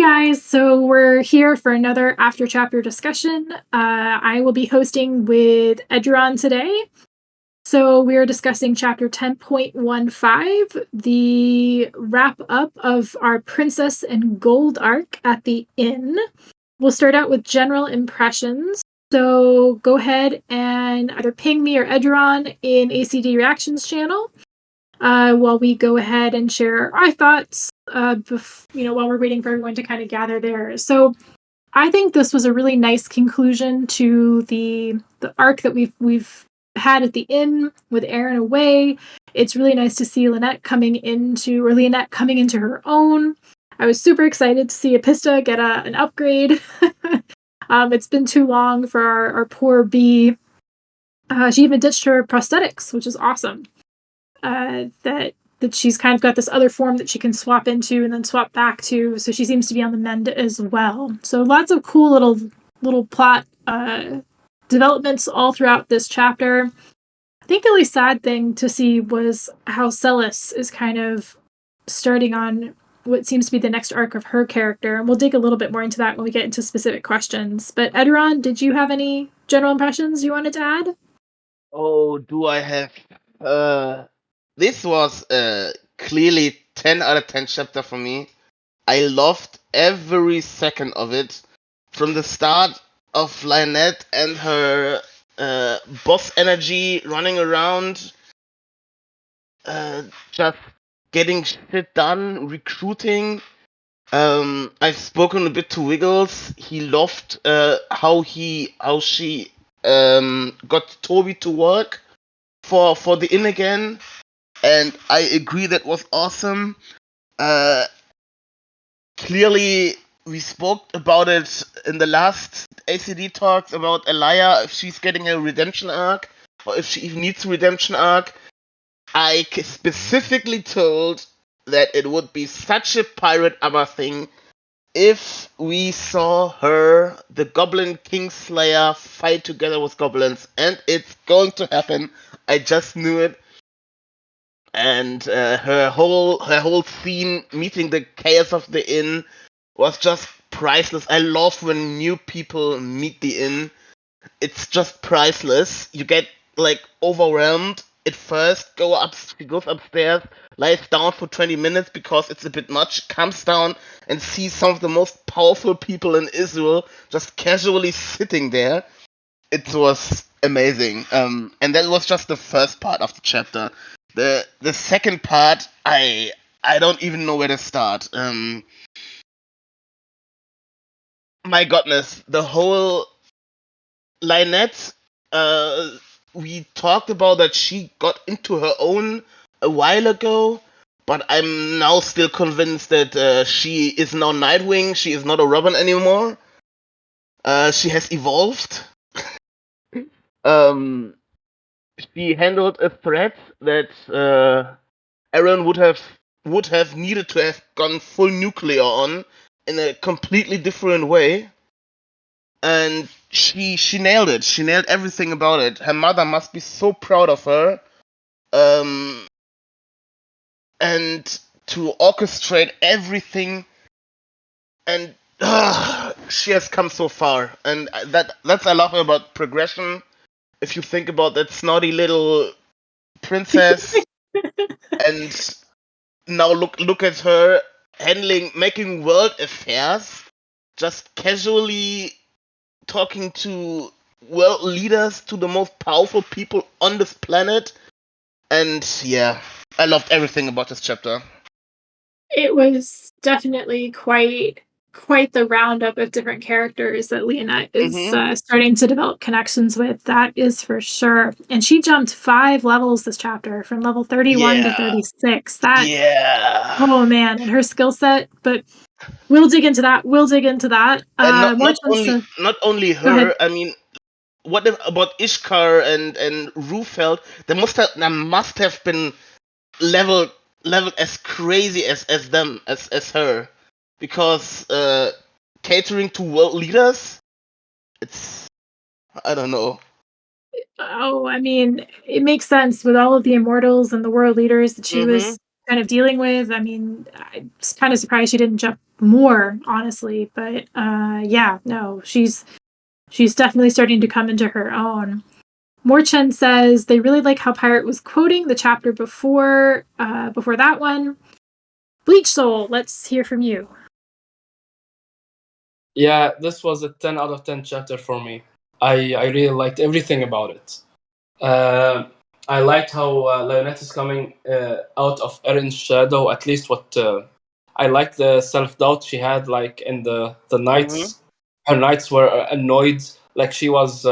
guys, so we're here for another after chapter discussion. I will be hosting with Edron today. So we're discussing chapter 10.15, the wrap up of our Princess and Gold arc at the inn. We'll start out with general impressions. So go ahead and either ping me or Edron in ACD Reactions channel while we go ahead and share our thoughts, while we're waiting for everyone to kind of gather theirs. So I think this was a really nice conclusion to the arc that we've had at the inn with Aaron away. It's really nice to see Leonette coming into her own. I was super excited to see Apista get an upgrade. It's been too long for our poor bee. She even ditched her prosthetics, which is awesome. That she's kind of got this other form that she can swap into and then swap back to, so she seems to be on the mend as well. So lots of cool little plot developments all throughout this chapter. I think the only sad thing to see was how Celis is kind of starting on what seems to be the next arc of her character, and we'll dig a little bit more into that when we get into specific questions. But Edron, did you have any general impressions you wanted to add? Oh, do I have? This was clearly 10 out of 10 chapter for me. I loved every second of it. From the start of Lynette and her boss energy running around, just getting shit done, recruiting. I've spoken a bit to Wiggles. He loved how she got Toby to work for the inn again, and I agree that was awesome. Clearly, we spoke about it in the last ACD talks about Elia, if she's getting a redemption arc or if she even needs a redemption arc. I specifically told that it would be such a pirate Amma thing if we saw her, the Goblin Kingslayer, fight together with goblins, and it's going to happen. I just knew it. And her whole scene meeting the chaos of the inn was just priceless. I love when new people meet the inn. It's just priceless. You get like overwhelmed at first. She goes upstairs, lies down for 20 minutes because it's a bit much, comes down and sees some of the most powerful people in Israel just casually sitting there. It was amazing. And that was just the first part of the chapter. The second part, I don't even know where to start. My goodness, the whole Lynette, we talked about that she got into her own a while ago, but I'm now still convinced that she is now Nightwing. She is not a Robin anymore. She has evolved. um, she handled a threat that Aaron would have needed to have gone full nuclear on in a completely different way, and she nailed it. She nailed everything about it. Her mother must be so proud of her, um, and to orchestrate everything, and she has come so far, and that's I love about progression. If you think about that snotty little princess, and now look at her making world affairs, just casually talking to world leaders, to the most powerful people on this planet. And yeah, I loved everything about this chapter. It was definitely quite the roundup of different characters that Leonette is starting to develop connections with. That is for sure. And she jumped 5 levels this chapter, from level 31 to 36. Oh man, and her skill set. But we'll dig into that. And not only Go ahead. her. I mean, what about Ishkar and Rufeld? They must have been leveled as crazy as them as her, because catering to world leaders, it's, I don't know. Oh, I mean, it makes sense with all of the immortals and the world leaders that she was kind of dealing with. I mean, I'm kind of surprised she didn't jump more, honestly. But yeah, no, she's definitely starting to come into her own. Morchen says they really like how Pirate was quoting the chapter before that one. Bleach Soul, let's hear from you. Yeah, this was a 10 out of 10 chapter for me. I really liked everything about it. I liked how Lionette is coming out of Erin's shadow. At least what I liked the self doubt she had, like in the nights. Her nights were annoyed, like she was.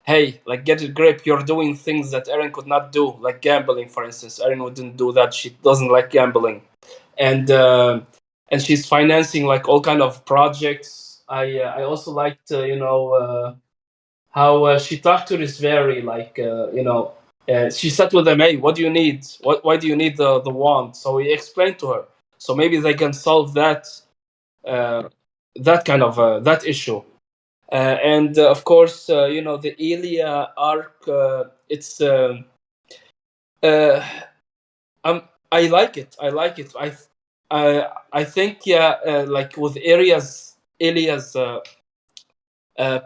Hey, like get a grip! You're doing things that Erin could not do, like gambling, for instance. Erin wouldn't do that. She doesn't like gambling, and she's financing like all kind of projects. I also liked how she talked to this very like she sat with him. Hey, what do you need? Why do you need the wand? So he explained to her. So maybe they can solve uh, that kind of that issue. And of course, the Elia arc. It's uh, um, I like it. I like it. I think yeah, like with Elia's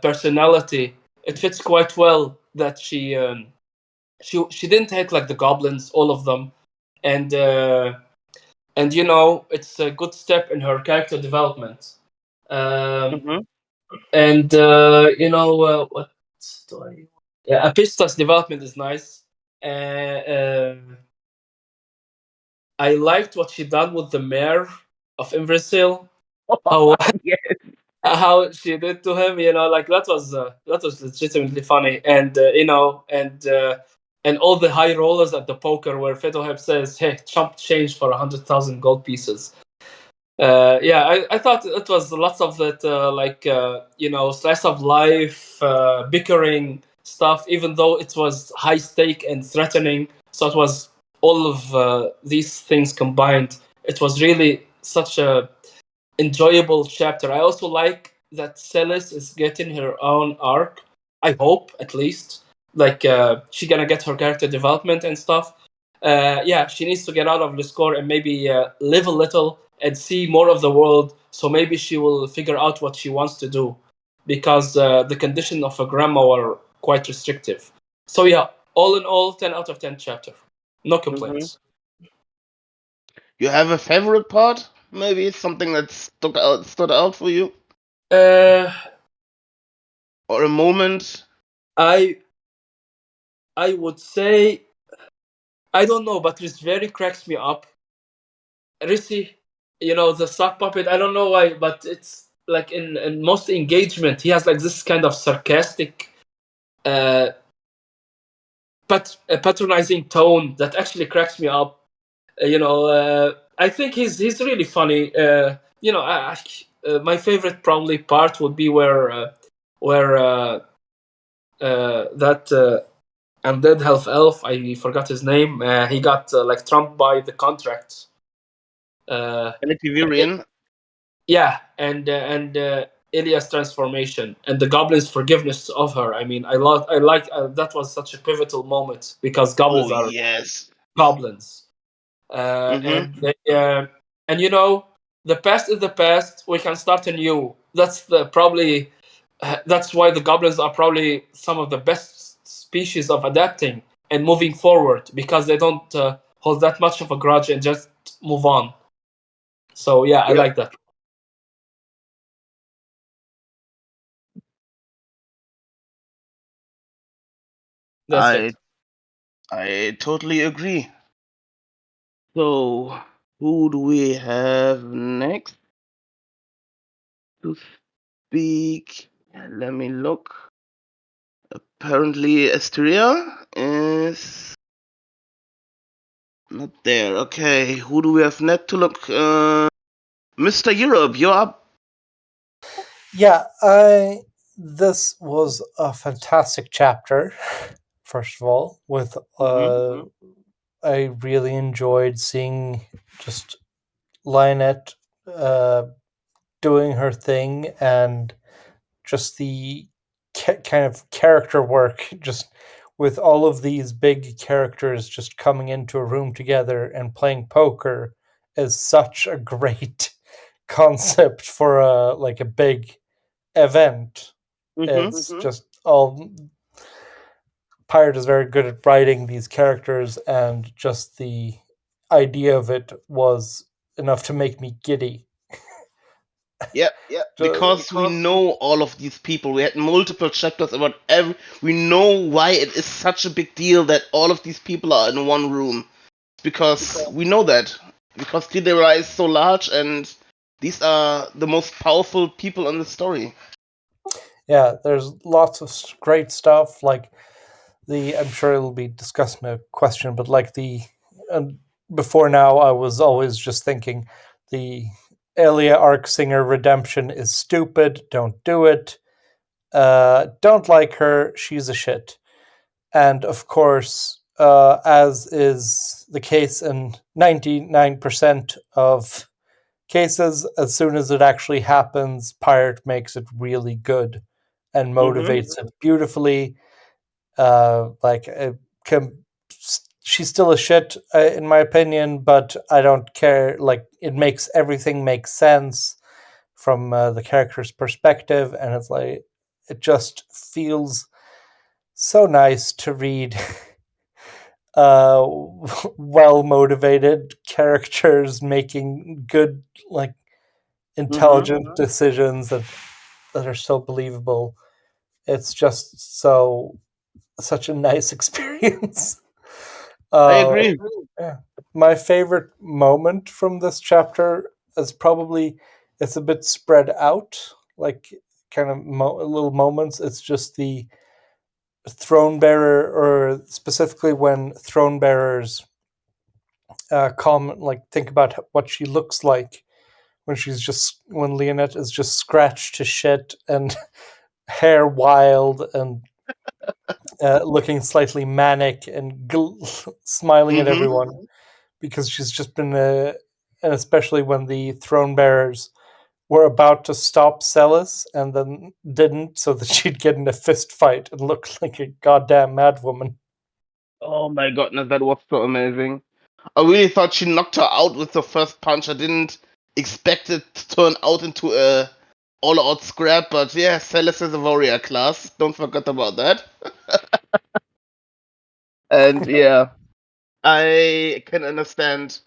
personality, it fits quite well that she didn't hate like the goblins, all of them, and it's a good step in her character development. Um, and what do I? Yeah, Apista's development is nice. I liked what she done with the mayor of Inversil. How Yeah. how she did to him, like that was legitimately funny, and and all the high rollers at the poker where Fetoheb says, "Hey, chump change for 100,000 gold pieces." Yeah, I thought it was lots of that, slice of life, bickering stuff, even though it was high stake and threatening. So it was all of these things combined. It was really such a enjoyable chapter. I also like that Celis is getting her own arc. I hope, at least, like she gonna get her character development and stuff. Yeah, she needs to get out of the score and maybe live a little and see more of the world. So maybe she will figure out what she wants to do, because the condition of her grandma were quite restrictive. So yeah, all in all, 10 out of 10 chapter. No complaints. You have a favorite part? Maybe something that stood out for you, Uh, or a moment. I I would say I don't know, but this very cracks me up. Rissy, the sock puppet. I don't know why, but it's like in most engagement, he has like this kind of sarcastic, uh, patronizing tone that actually cracks me up. I think he's really funny. My favorite probably part would be where that undead half elf. I forgot his name. He got like trumped by the contract. Uh, And a yeah, and Ilia's transformation and the goblin's forgiveness of her. I mean, I like that was such a pivotal moment because Oh goblins are yes. goblins, Mhm. and the past is the past. We can start anew. That's the probably that's why the goblins are probably some of the best species of adapting and moving forward, because they don't hold that much of a grudge and just move on. So yeah, I Yeah. like that. That's I it. I totally agree. So, who do we have next to speak? Let me look. Apparently, Asteria is not there. Okay, who do we have next to look? Mr. Europe, you're up. Yeah, this was a fantastic chapter. First of all, with I really enjoyed seeing just Lionette uh, doing her thing, and just the kind of character work just with all of these big characters just coming into a room together and playing poker is such a great concept for a big event. It's just all Pirate is very good at writing these characters, and just the idea of it was enough to make me giddy. Yeah, because we know all of these people. We had multiple chapters about we know why it is such a big deal that all of these people are in one room. Because we know that. Because TWI is so large and these are the most powerful people in the story. Yeah, there's lots of great stuff. Like I'm sure it'll be discussed in a question, but like before now, I was always just thinking the Elia Arksinger redemption is stupid. Don't do it. Don't like her. She's a shit. And of course, as is the case in 99% of cases, as soon as it actually happens, Pirate makes it really good and motivates it beautifully. Like, she's still a shit, in my opinion, but I don't care. Like, it makes everything make sense from the character's perspective, and it's like, it just feels so nice to read well motivated characters making good, like, intelligent decisions that are so believable. It's just such a nice experience. I agree. Yeah. My favorite moment from this chapter is probably, it's a bit spread out, like kind of little moments. It's just the throne bearer, or specifically when throne bearers comment, like, think about what she looks like when Leonette is just scratched to shit and hair wild and looking slightly manic and smiling at everyone because she's just been and especially when the throne bearers were about to stop Celis and then didn't, so that she'd get in a fist fight and look like a goddamn madwoman. Oh my goodness, that was so amazing. I really thought she knocked her out with the first punch. I didn't expect it to turn out into a all-out scrap, but yeah, Celis is a warrior class. Don't forget about that. And yeah, I can understand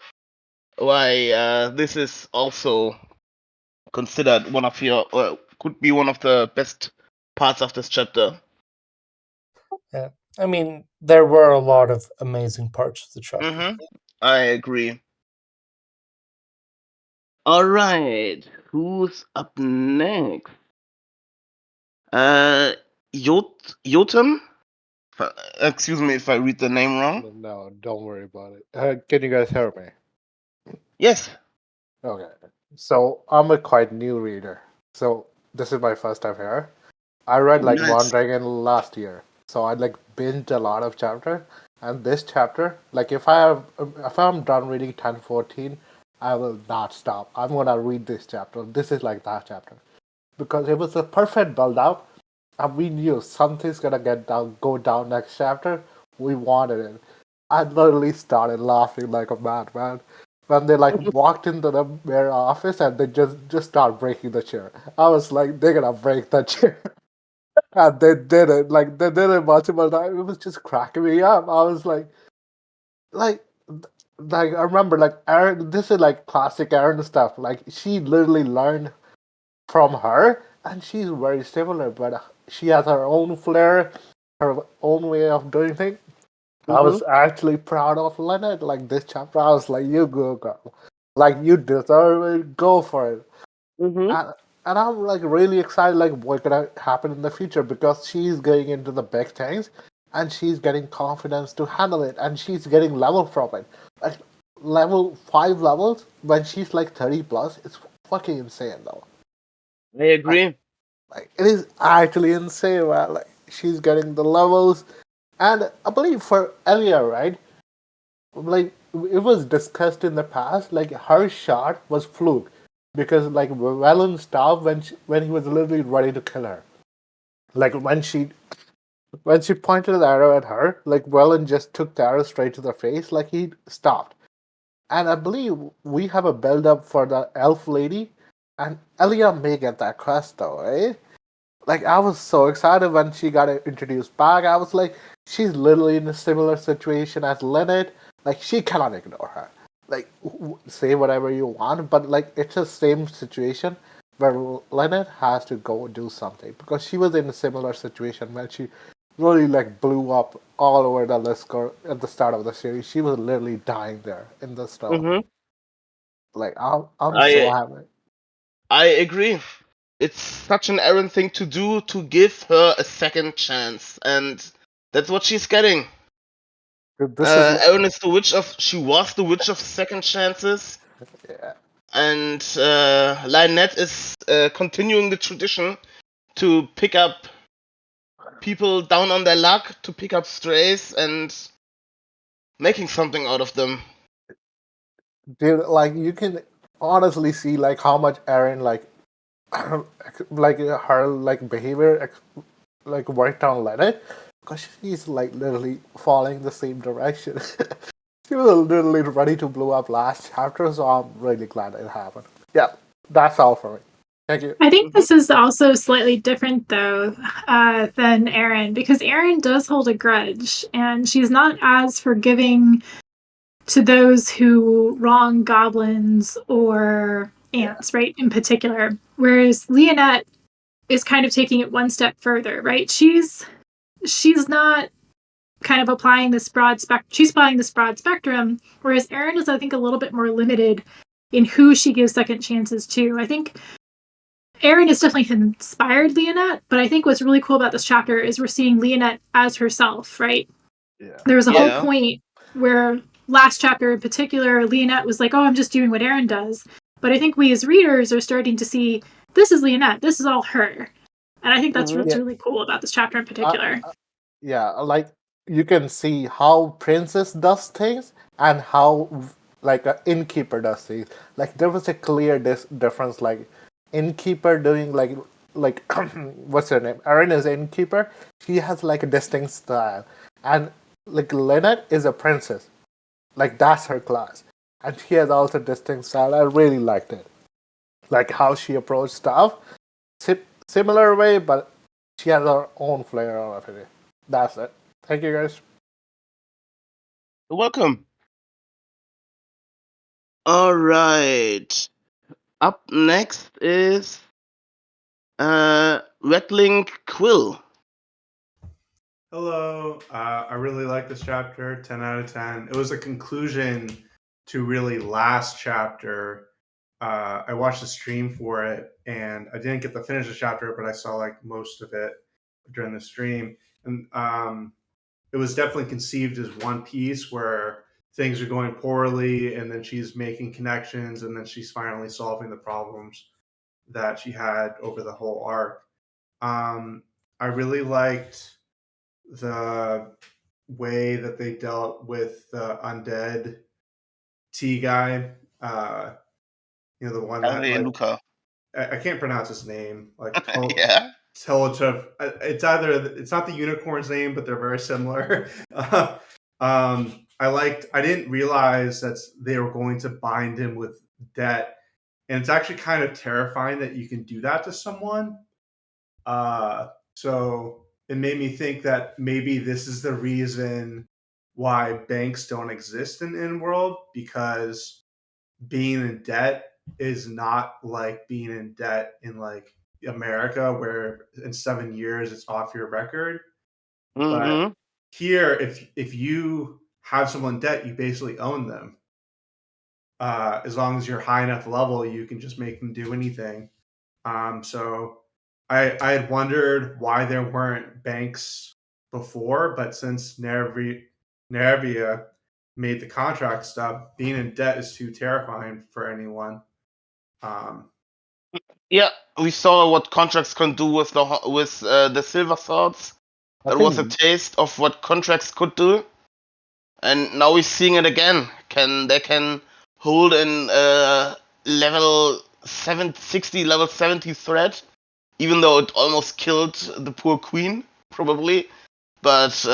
why this is also considered one of your, could be one of the best parts of this chapter. Yeah. I mean, there were a lot of amazing parts of the chapter. I agree. Alright, who's up next? Jotem? Excuse me if I read the name wrong. No, don't worry about it. Can you guys hear me? Yes. Okay. So I'm a quite new reader. So this is my first time here. I read like Nice. One Dragon last year. So I like binged a lot of chapter. And this chapter, like if I'm done reading 1014, I will not stop. I'm gonna read this chapter. This is like that chapter. Because it was a perfect build up. And we knew something's gonna go down next chapter. We wanted it. I literally started laughing like a madman when they like walked into the mayor office and they just start breaking the chair. I was like, they're gonna break the chair, and they did it. Like they did it multiple times. It was just cracking me up. I was like, like I remember like Aaron. This is like classic Aaron stuff. Like she literally learned from her, and she's very similar, but she has her own flair, her own way of doing things. I was actually proud of Leonard. Like this chapter, I was like, "You go, girl! Like you deserve it. Go for it." And I'm like really excited, like what's gonna happen in the future because she's going into the big things, and she's getting confidence to handle it, and she's getting level from it. Like level 5 levels when she's like 30 plus, it's fucking insane though. I agree. Like it is actually insane, man. Like she's getting the levels, and I believe for Elia, right? Like it was discussed in the past, like her shot was fluke because like Valen stopped when he was literally ready to kill her. Like when she when she pointed the arrow at her, like Wellen just took the arrow straight to the face, like he stopped. And I believe we have a build up for the elf lady, and Elia may get that quest though, eh? Like I was so excited when she got introduced back. I was like, she's literally in a similar situation as Lynette. Like she cannot ignore her. Like say whatever you want, but like it's the same situation where Lynette has to go do something because she was in a similar situation when she really like blew up all over the Liskor at the start of the series. She was literally dying there in the stone. Mm-hmm. Like I'm so I happy. I agree. It's such an errant thing to do to give her a second chance, and that's what she's getting. This is Erin is the witch of. She was the witch of second chances, yeah. and Lynette is continuing the tradition to pick up people down on their luck, to pick up strays, and making something out of them. Dude, like you can honestly see like how much Aaron like like her like behavior like worked on Leonard because she's like literally following the same direction. She was literally ready to blow up last chapter, so I'm really glad it happened. Yeah, that's all for me. Thank you. I think Mm-hmm. this is also slightly different, though, than Erin, because Erin does hold a grudge, and she's not as forgiving to those who wrong goblins or Yeah, ants, right, in particular. Whereas Leonette is kind of taking it one step further, right? She's not kind of applying this broad spectrum. She's applying this broad spectrum, whereas Erin is, I think, a little bit more limited in who she gives second chances to. I think Erin has definitely inspired Leonette, but I think what's really cool about this chapter is we're seeing Leonette as herself, right? yeah, There was a whole Yeah. point where last chapter in particular, Leonette was like, "Oh, I'm just doing what Erin does." But I think we as readers are starting to see this is Leonette. This is all her, and I think that's Mm-hmm. what's yeah. really cool about this chapter in I, particular. yeah, like you can see how Princess does things and how like an innkeeper does things. Like there was a clear difference. Like innkeeper doing like what's her name? Erin is innkeeper. She has like a distinct style, and like Lynette is a princess. Like that's her class, and she has also distinct style. I really liked it. Like how she approached stuff, similar way, but she has her own flair out of it. That's it. Thank you guys. You're welcome. All right. Up next is Rattling Quill. Hello. I really like this chapter. 10 out of 10. It was a conclusion to really last chapter. I watched a stream for it, and I didn't get to finish the chapter, but I saw like most of it during the stream. And it was definitely conceived as one piece where things are going poorly, and then she's making connections, and then she's finally solving the problems that she had over the whole arc. I really liked the way that they dealt with the undead T guy. The one that Henry like Luca. I can't pronounce his name. Like Yeah. Telachev. It's not the unicorn's name, but they're very similar. I didn't realize that they were going to bind him with debt, and it's actually kind of terrifying that you can do that to someone. So it made me think that maybe this is the reason why banks don't exist in world, because being in debt is not like being in debt in like America, where in 7 years it's off your record. But Mm-hmm. here, if you have someone in debt, you basically own them. As long as you're high enough level, you can just make them do anything. So I had wondered why there weren't banks before, but since Nervia made the contract stuff, being in debt is too terrifying for anyone. Um, Yeah, we saw what contracts can do with the silver swords. I That was a think taste of what contracts could do, and now we're seeing it again. They can hold an level 70 threat, even though it almost killed the poor queen, probably. But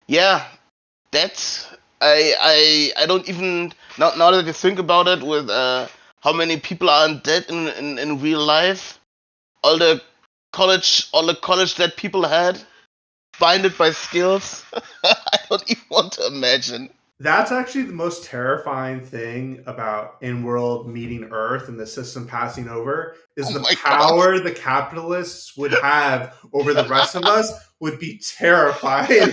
yeah, that's I don't even now that you think about it with how many people are dead in real life, all the college that people had, binded by skills. I don't even want to imagine. That's actually the most terrifying thing about in-world meeting Earth and the system passing over is Oh the my god. power the capitalists would have over the rest of us would be terrifying.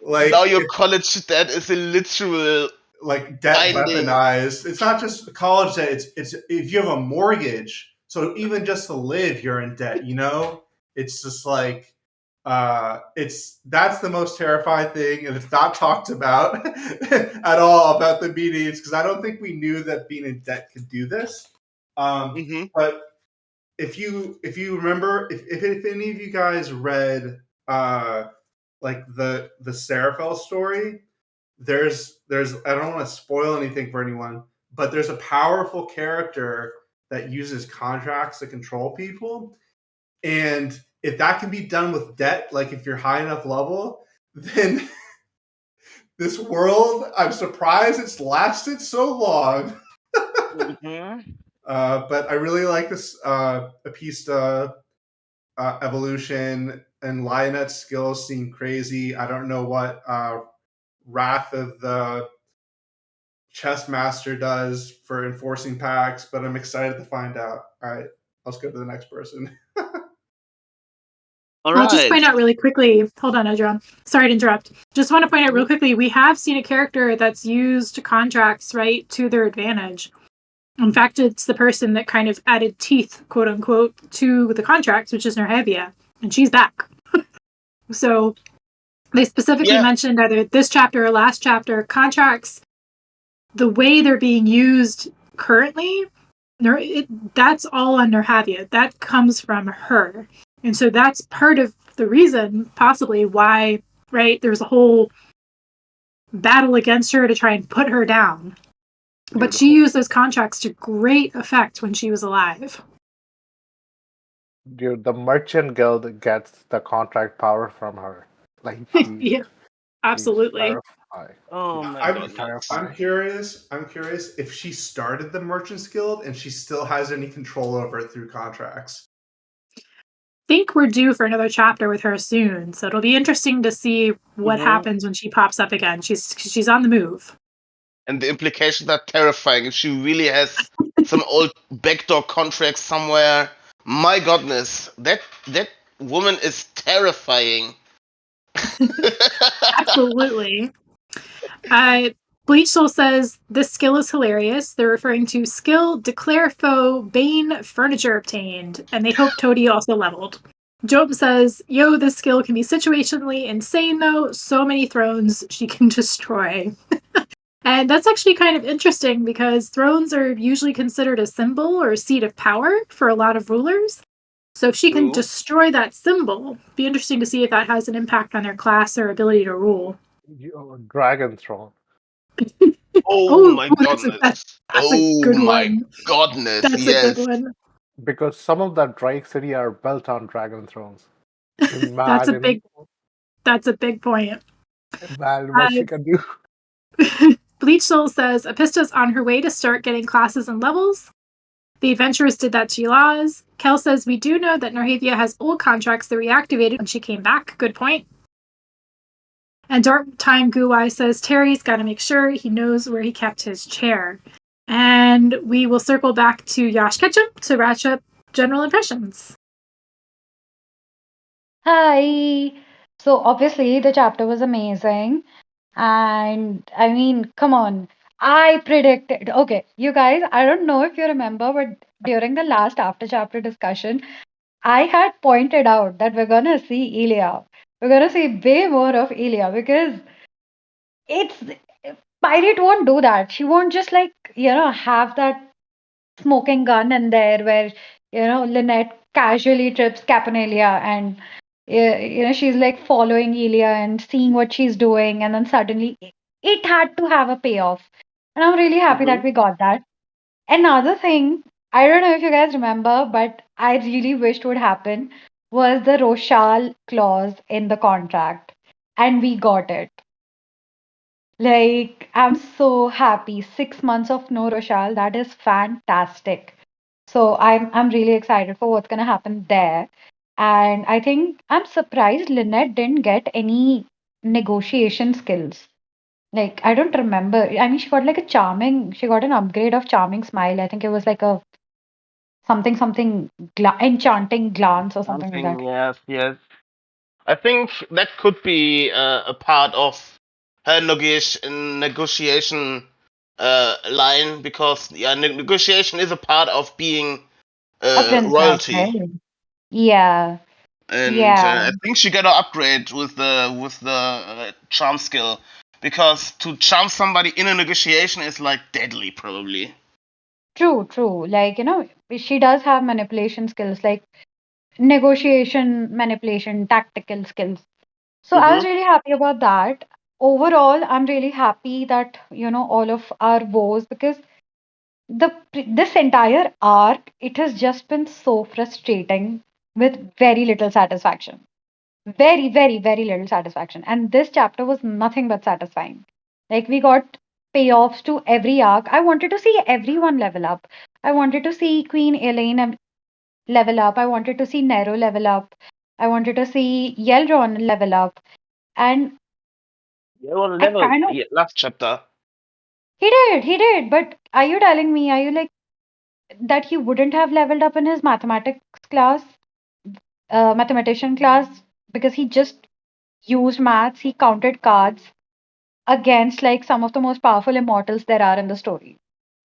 Like Now your college debt is a literal like debt binding. weaponized. It's not just college debt. It's if you have a mortgage, so even just to live, you're in debt. You know, it's just like that's the most terrifying thing, and it's not talked about at all about the meetings because I don't think we knew that being in debt could do this. Hmm. But if you remember, if any of you guys read like the Seraphel story, there's I don't want to spoil anything for anyone, but there's a powerful character that uses contracts to control people. And if that can be done with debt, like if you're high enough level, then this world, I'm surprised it's lasted so long. Hmm. But I really like this Apista evolution, and Lionet's skills seem crazy. I don't know what Wrath of the Chess Master does for enforcing packs, but I'm excited to find out. All right, let's go to the next person. All I'll just right. point out really quickly. Hold on, Edron. Sorry to interrupt. Just want to point out real quickly. We have seen a character that's used contracts right to their advantage. In fact, it's the person that kind of added teeth, quote unquote, to the contracts, which is Nerhavia, and she's back. So they specifically Yeah. mentioned either this chapter or last chapter contracts. The way they're being used currently, that's all on Nerhavia. That comes from her. And so that's part of the reason, possibly, why, right, there's a whole battle against her to try and put her down. But she used those contracts to great effect when she was alive. Dude, the Merchant Guild gets the contract power from her. Like Yeah, she's absolutely. terrifying. Oh She's my I'm goodness. I'm terrifying. curious. I'm curious if she started the Merchants Guild and she still has any control over it through contracts. Think we're due for another chapter with her soon, so it'll be interesting to see what Hmm. happens when she pops up again. She's on the move. And the implications are terrifying. If she really has some old backdoor contract somewhere, my goodness, that woman is terrifying. Absolutely. Uh, Bleach Soul says this skill is hilarious. They're referring to skill declare foe Bane furniture obtained, and they hope Toadie also leveled. Job says, "Yo, this skill can be situationally insane though. So many thrones she can destroy." And that's actually kind of interesting because thrones are usually considered a symbol or a seat of power for a lot of rulers. So if she can True. destroy that symbol, it'd be interesting to see if that has an impact on their class or ability to rule. Dragon Throne. Oh Oh, my that's a goodness. that's a Oh good my one. goodness. That's a good Yes. one. Because some of the Drake City are built on Dragon Thrones. That's a Imagine, big that's a big point. imagine what she can do. Bleach Soul says Apista's on her way to start getting classes and levels. The adventurers did that to Yulaz. Kel says we do know that Narhavia has old contracts that reactivated when she came back. Good point. And Dark Time Guai says Terry's got to make sure he knows where he kept his chair. And we will circle back to Yash Ketchum to wrap up general impressions. Hi. So obviously the chapter was amazing. And I mean, come on. I predicted, okay, you guys, I don't know if you remember, but during the last after chapter discussion, I had pointed out that we're gonna see Ilya. We're gonna see way more of Ilya because it's Pirate won't do that. She won't just like, have that smoking gun in there where, Lynette casually trips Capanelia and she's like following Elia and seeing what she's doing, and then suddenly it had to have a payoff. And I'm really happy Hmm. that we got that. Another thing, I don't know if you guys remember, but I really wished would happen was the Rochal clause in the contract. And we got it. Like, I'm so happy. 6 months of no Rochal. That is fantastic. So I'm really excited for what's gonna happen there. And I think I'm surprised Lynette didn't get any negotiation skills. Like, I don't remember. I mean, she got like a charming, she got an upgrade of charming smile. I think it was like a something enchanting glance or something like that. Something, yes, yes. I think that could be a part of her negotiation line because yeah, negotiation is a part of being A princess, royalty, right? Yeah, and yeah. I think she got an upgrade with the charm skill because to charm somebody in a negotiation is like deadly, probably. True, true. Like, she does have manipulation skills, like negotiation, manipulation, tactical skills. So I was Mm-hmm. really happy about that. Overall, I'm really happy that, all of our woes, because this entire arc, it has just been so frustrating with very little satisfaction. Very, very, very little satisfaction. And this chapter was nothing but satisfying. Like, we got payoffs to every arc. I wanted to see everyone level up. I wanted to see Queen Elaine level up. I wanted to see Nero level up. I wanted to see Yelron level up. And Yeah, well, I level kind of, yeah, last chapter. he did. But are you telling me, are you like that he wouldn't have leveled up in his mathematics class, mathematician class, because he just used maths, he counted cards against like some of the most powerful immortals there are in the story.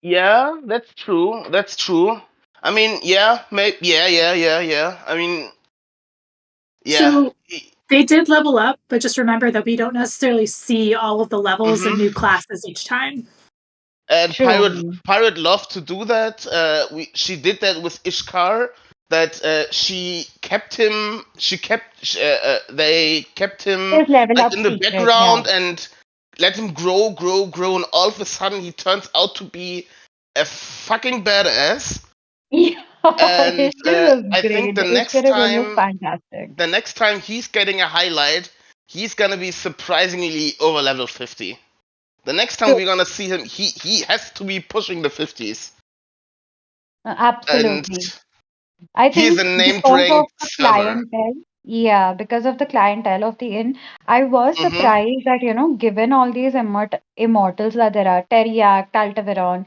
Yeah, that's true. That's true. I mean, yeah, yeah. I mean, yeah. So they did level up, but just remember that we don't necessarily see all of the levels and Mm-hmm. new classes each time. And True. Pirate loved to do that. She did that with Ishkar. That she kept him. They kept him His level like up in the secret, yeah. background and let him grow, and all of a sudden he turns out to be a fucking badass. Yeah, And Ishkar was I think great. The Ishkar event was fantastic. the next time he's getting a highlight, he's gonna be surprisingly over level 50. The next time True. we're gonna see him, he has to be pushing the 50s, and Absolutely. I he is a think named because of ranked the server. clientele, yeah, because of the clientele of the inn, I was Mm-hmm. surprised that, given all these immortals that there are, Teriak, Taltaveron,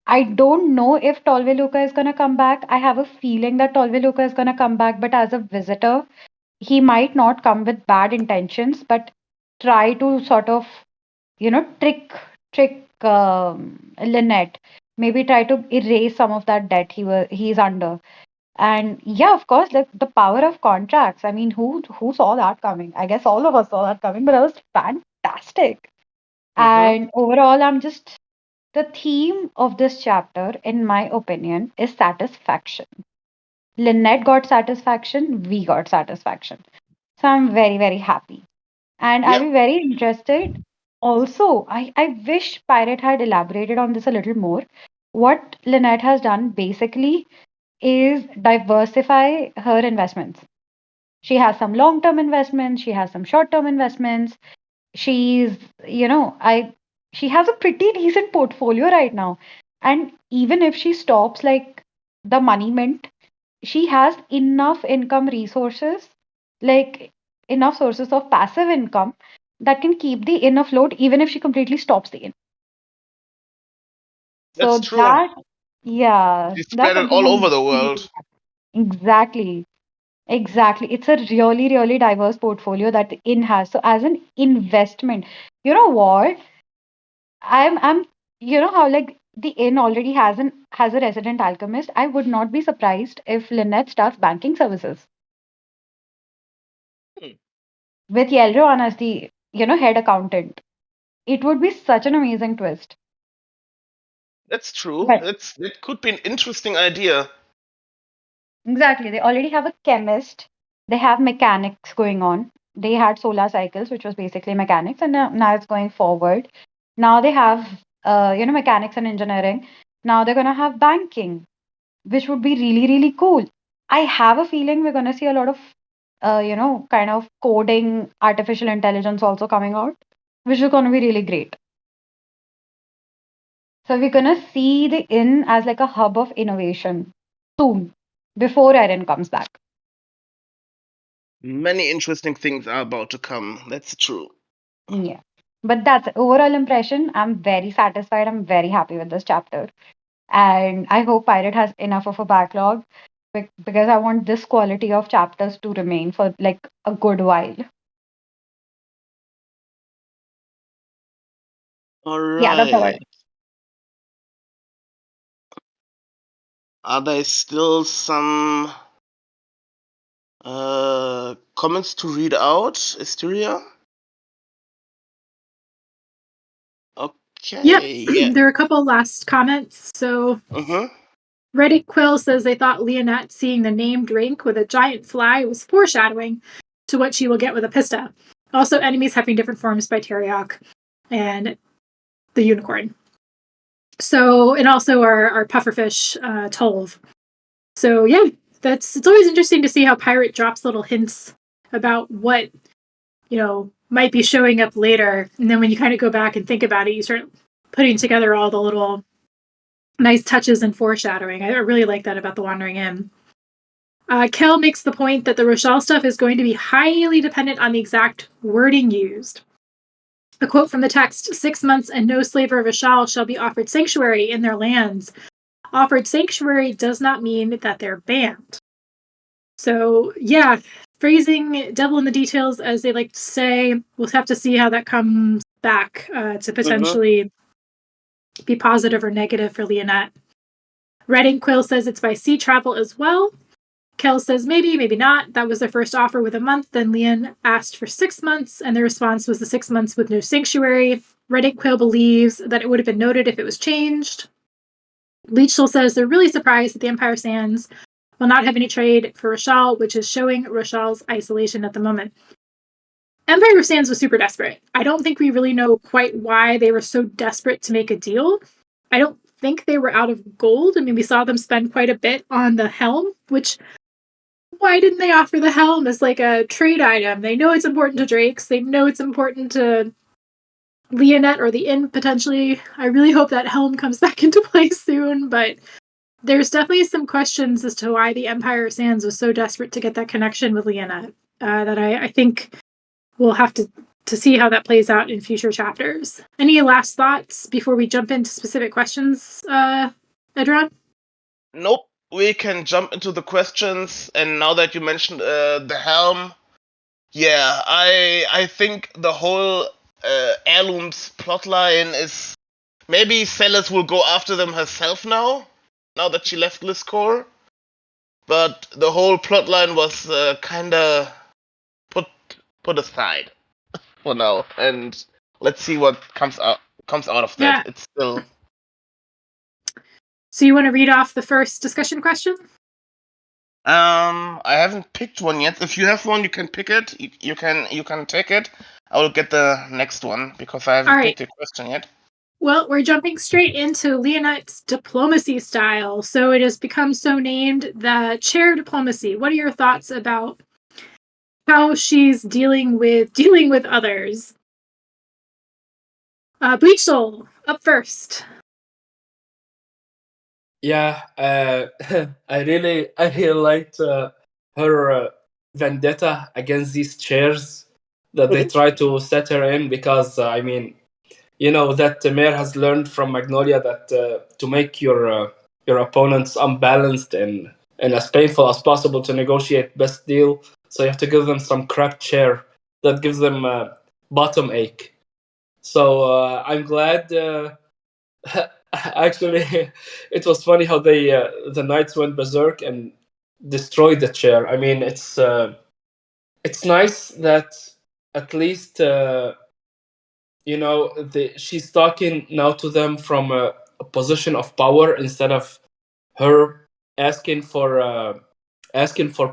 I don't know if Tolveluca is going to come back. I have a feeling that Tolveluca is going to come back, but as a visitor, he might not come with bad intentions, but try to sort of, trick Lynette. Maybe try to erase some of that debt he's under. And yeah, of course, like the power of contracts. I mean, who saw that coming? I guess all of us saw that coming, but that was fantastic. Mm-hmm. And overall, the theme of this chapter, in my opinion, is satisfaction. Lynette got satisfaction, we got satisfaction. So I'm very, very happy. And I'll Yep. be very interested. Also, I wish Pirate had elaborated on this a little more. What Lynette has done basically is diversify her investments. She has some long term investments, she has some short term investments. She's, she has a pretty decent portfolio right now. And even if she stops like the money mint, she has enough income resources, like enough sources of passive income that can keep the inn afloat even if she completely stops the inn. That's So true. yeah, She that's spread it something all over I'm the really world. happy. Exactly. Exactly. It's a really, really diverse portfolio that the inn has. So as an investment, you know what? I'm how like the inn already has a resident alchemist. I would not be surprised if Lynette starts banking services Hmm. with Yelroan as the, head accountant. It would be such an amazing twist. That's true. But That could be an interesting idea. exactly, they already have a chemist. They have mechanics going on. They had solar cycles, which was basically mechanics, and now it's going forward. Now they have, mechanics and engineering. Now they're gonna have banking, which would be really, really cool. I have a feeling we're going to see a lot of, kind of coding artificial intelligence also coming out, which is going to be really great. So we're going to see the inn as like a hub of innovation soon, before Erin comes back. Many interesting things are about to come. That's true. Yeah. But that's overall impression. I'm very satisfied. I'm very happy with this chapter. And I hope Pirate has enough of a backlog because I want this quality of chapters to remain for like a good while. All Yeah, that's all right. right. Are there still some comments to read out, Asteria? Okay. Yeah. There are a couple last comments. So Reddit Quill says they thought Leonette seeing the named drink with a giant fly was foreshadowing to what she will get with a pista. Also, enemies having different forms by Teriok and the unicorn. So, and also our pufferfish, Tolv. So yeah, it's always interesting to see how Pirate drops little hints about what, might be showing up later. And then when you kind of go back and think about it, you start putting together all the little nice touches and foreshadowing. I really like that about the Wandering Inn. Kel makes the point that the Rochelle stuff is going to be highly dependent on the exact wording used. A quote from the text: 6 months and no slaver of Rochelle shall be offered sanctuary in their lands. Offered sanctuary does not mean that they're banned. So, yeah, phrasing, devil in the details, as they like to say. We'll have to see how that comes back to potentially be positive or negative for Leonette. Redding Quill says it's by sea travel as well. Kel says maybe, maybe not. That was their first offer with a month. Then Leon asked for 6 months, and the response was the 6 months with no sanctuary. Reddit Quill believes that it would have been noted if it was changed. Leechel says they're really surprised that the Empire Sands will not have any trade for Rochelle, which is showing Rochelle's isolation at the moment. Empire Sands was super desperate. I don't think we really know quite why they were so desperate to make a deal. I don't think they were out of gold. I mean, we saw them spend quite a bit on the helm, which, why didn't they offer the helm as like a trade item? They know it's important to Drakes. They know it's important to Leonette or the inn potentially. I really hope that helm comes back into play soon, but there's definitely some questions as to why the Empire Sands was so desperate to get that connection with Leonette that I think we'll have to see how that plays out in future chapters. Any last thoughts before we jump into specific questions, Edron? Nope. We can jump into the questions. And now that you mentioned the helm, yeah, I think the whole heirlooms plotline is, maybe Celis will go after them herself now that she left Liscor. But the whole plotline was kinda put aside for now, and let's see what comes out of that. Yeah. It's still. So you want to read off the first discussion question? I haven't picked one yet. If you have one, you can pick it. You can take it. I will get the next one because I haven't picked a question yet. Well, we're jumping straight into Leonette's diplomacy style. So it has become so named the chair diplomacy. What are your thoughts about how she's dealing with others? Bleach Soul, up first. Yeah, I really liked her vendetta against these chairs that they try to set her in, because I mean, that Mare has learned from Magnolia that to make your opponents unbalanced and as painful as possible to negotiate best deal, so you have to give them some crap chair that gives them bottom ache. So I'm glad. Actually, it was funny how they the knights went berserk and destroyed the chair. I mean, it's nice that at least she's talking now to them from a position of power, instead of her asking for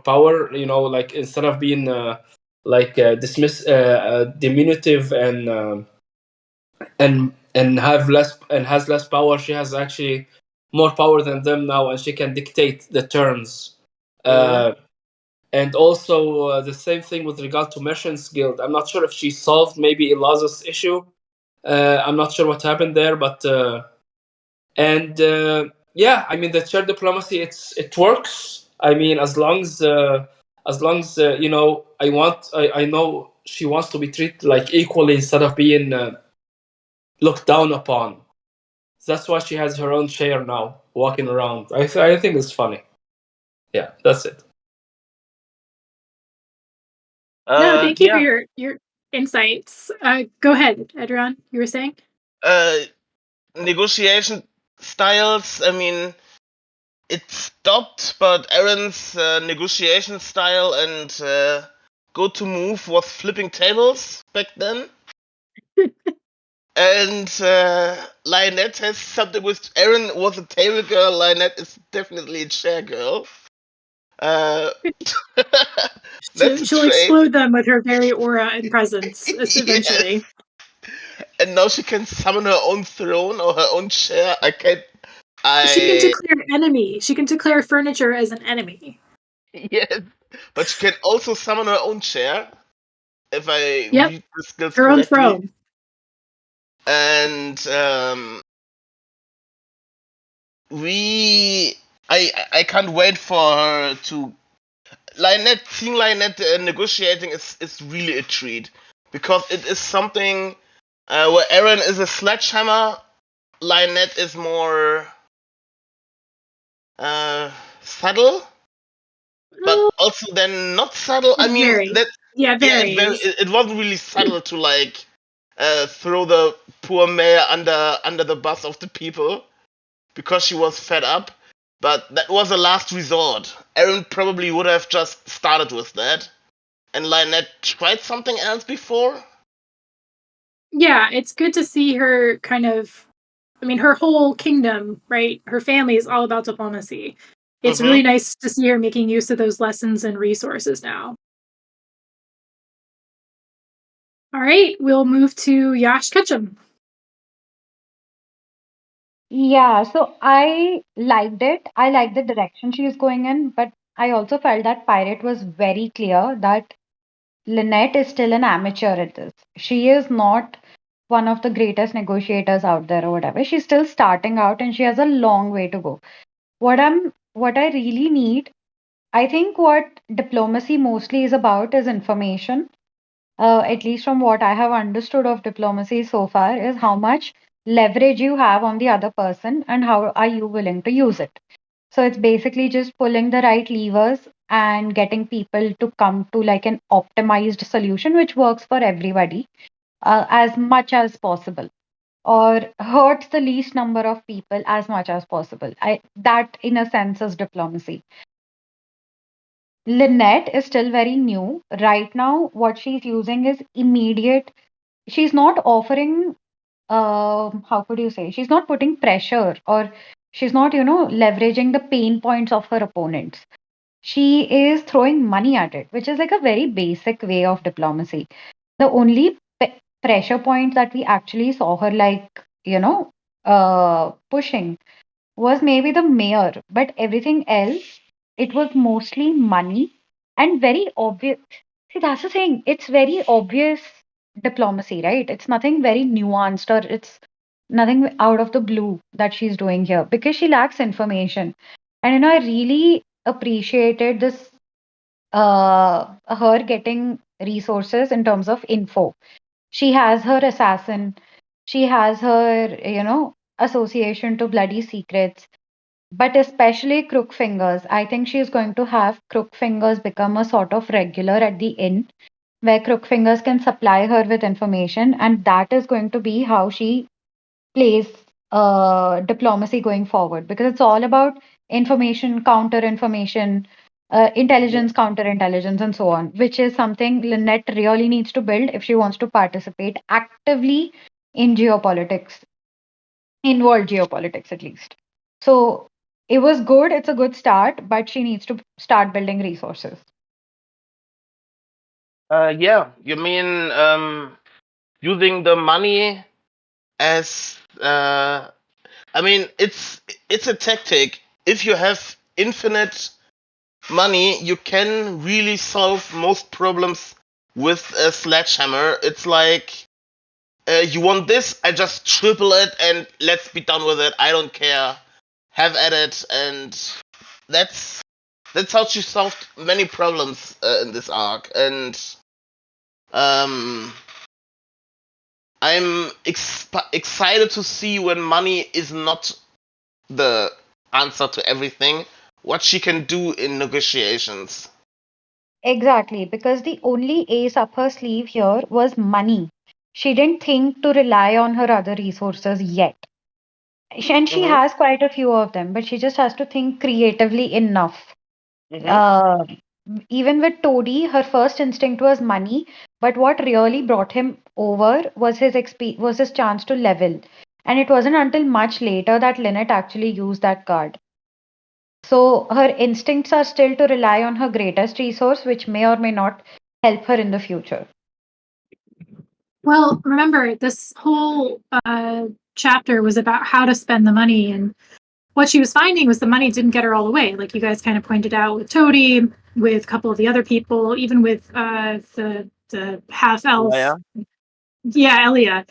power. Like, instead of being diminutive and has less power, she has actually more power than them now, and she can dictate the terms And also the same thing with regard to Merchant's Guild. I'm not sure if she solved maybe Elaz's issue. I'm not sure what happened there, but yeah, I mean the shared diplomacy, it works. I mean as long as you know, I know she wants to be treated like equally instead of being looked down upon. That's why she has her own chair now, walking around. I think it's funny. Yeah, that's it. No, thank you for Yeah. your insights. Go ahead, Edron. You were saying? Negotiation styles. I mean, it stopped, but Aaron's negotiation style and go-to move was flipping tables back then. And Lionette has something with Aaron was a table girl. Lionette is definitely a chair girl. That's a She'll trait. explode them with her very aura and presence eventually. Yes. And now she can summon her own throne or her own chair. I can't. She can I declare enemy. She can declare furniture as an enemy. Yes, but she can also summon her own chair. If I Yep, read the skills her own correctly. throne. And I can't wait for her to seeing Lionette negotiating is really a treat, because it is something where Aaron is a sledgehammer, Lionette is more subtle, but Oh, also then not subtle. I it mean varies. that Yeah, yeah, varies. it wasn't really subtle to like throw the poor mayor under the bus of the people because she was fed up. But that was a last resort. Aaron probably would have just started with that. And Lynette tried something else before? Yeah, it's good to see her kind of. I mean, her whole kingdom, right? Her family is all about diplomacy. It's really Mm-hmm. nice to see her making use of those lessons and resources now. All right, we'll move to Yash Ketchum. Yeah, so I liked it. I liked the direction she is going in, but I also felt that Pirate was very clear that Lynette is still an amateur at this. She is not one of the greatest negotiators out there or whatever. She's still starting out and she has a long way to go. What I really need, I think what diplomacy mostly is about is information. At least from what I have understood of diplomacy so far, is how much leverage you have on the other person and how are you willing to use it. So it's basically just pulling the right levers and getting people to come to like an optimized solution which works for everybody as much as possible, or hurts the least number of people as much as possible. That in a sense is diplomacy. Lynette is still very new. Right now, what she's using is immediate. She's not offering, how could you say? She's not putting pressure, or she's not, leveraging the pain points of her opponents. She is throwing money at it, which is like a very basic way of diplomacy. The only pressure points that we actually saw her like, pushing was maybe the mayor, but everything else, it was mostly money and very obvious. See, that's the thing. It's very obvious diplomacy, right? It's nothing very nuanced, or it's nothing out of the blue that she's doing here because she lacks information. And I really appreciated this her getting resources in terms of info. She has her assassin, she has her, association to bloody secrets, but especially Crook Fingers. I think she's going to have Crook Fingers become a sort of regular at the inn where Crook Fingers can supply her with information, and that is going to be how she plays diplomacy going forward because it's all about information, counter information, intelligence, counter intelligence, and so on, which is something Lynette really needs to build if she wants to participate actively in geopolitics, in world geopolitics at least. So it was good, it's a good start, but she needs to start building resources. Yeah, you mean using the money as I mean it's a tactic. If you have infinite money, you can really solve most problems with a sledgehammer. It's like, you want this, I just triple it and let's be done with it. I don't care. Have at it. And that's how she solved many problems in this arc. And um, I'm excited to see when money is not the answer to everything, what she can do in negotiations. Exactly, because the only ace up her sleeve here was money. She didn't think to rely on her other resources yet. And she Mm-hmm. has quite a few of them, but she just has to think creatively enough. Mm-hmm. Uh, Even with Toady, her first instinct was money, but what really brought him over was was his chance to level. And it wasn't until much later that Lynette actually used that card. So her instincts are still to rely on her greatest resource, which may or may not help her in the future. Well, remember, this whole chapter was about how to spend the money, and what she was finding was the money didn't get her all the way. Like you guys kind of pointed out with Toady, with a couple of the other people, even with the half elf, Yeah. yeah, Elia.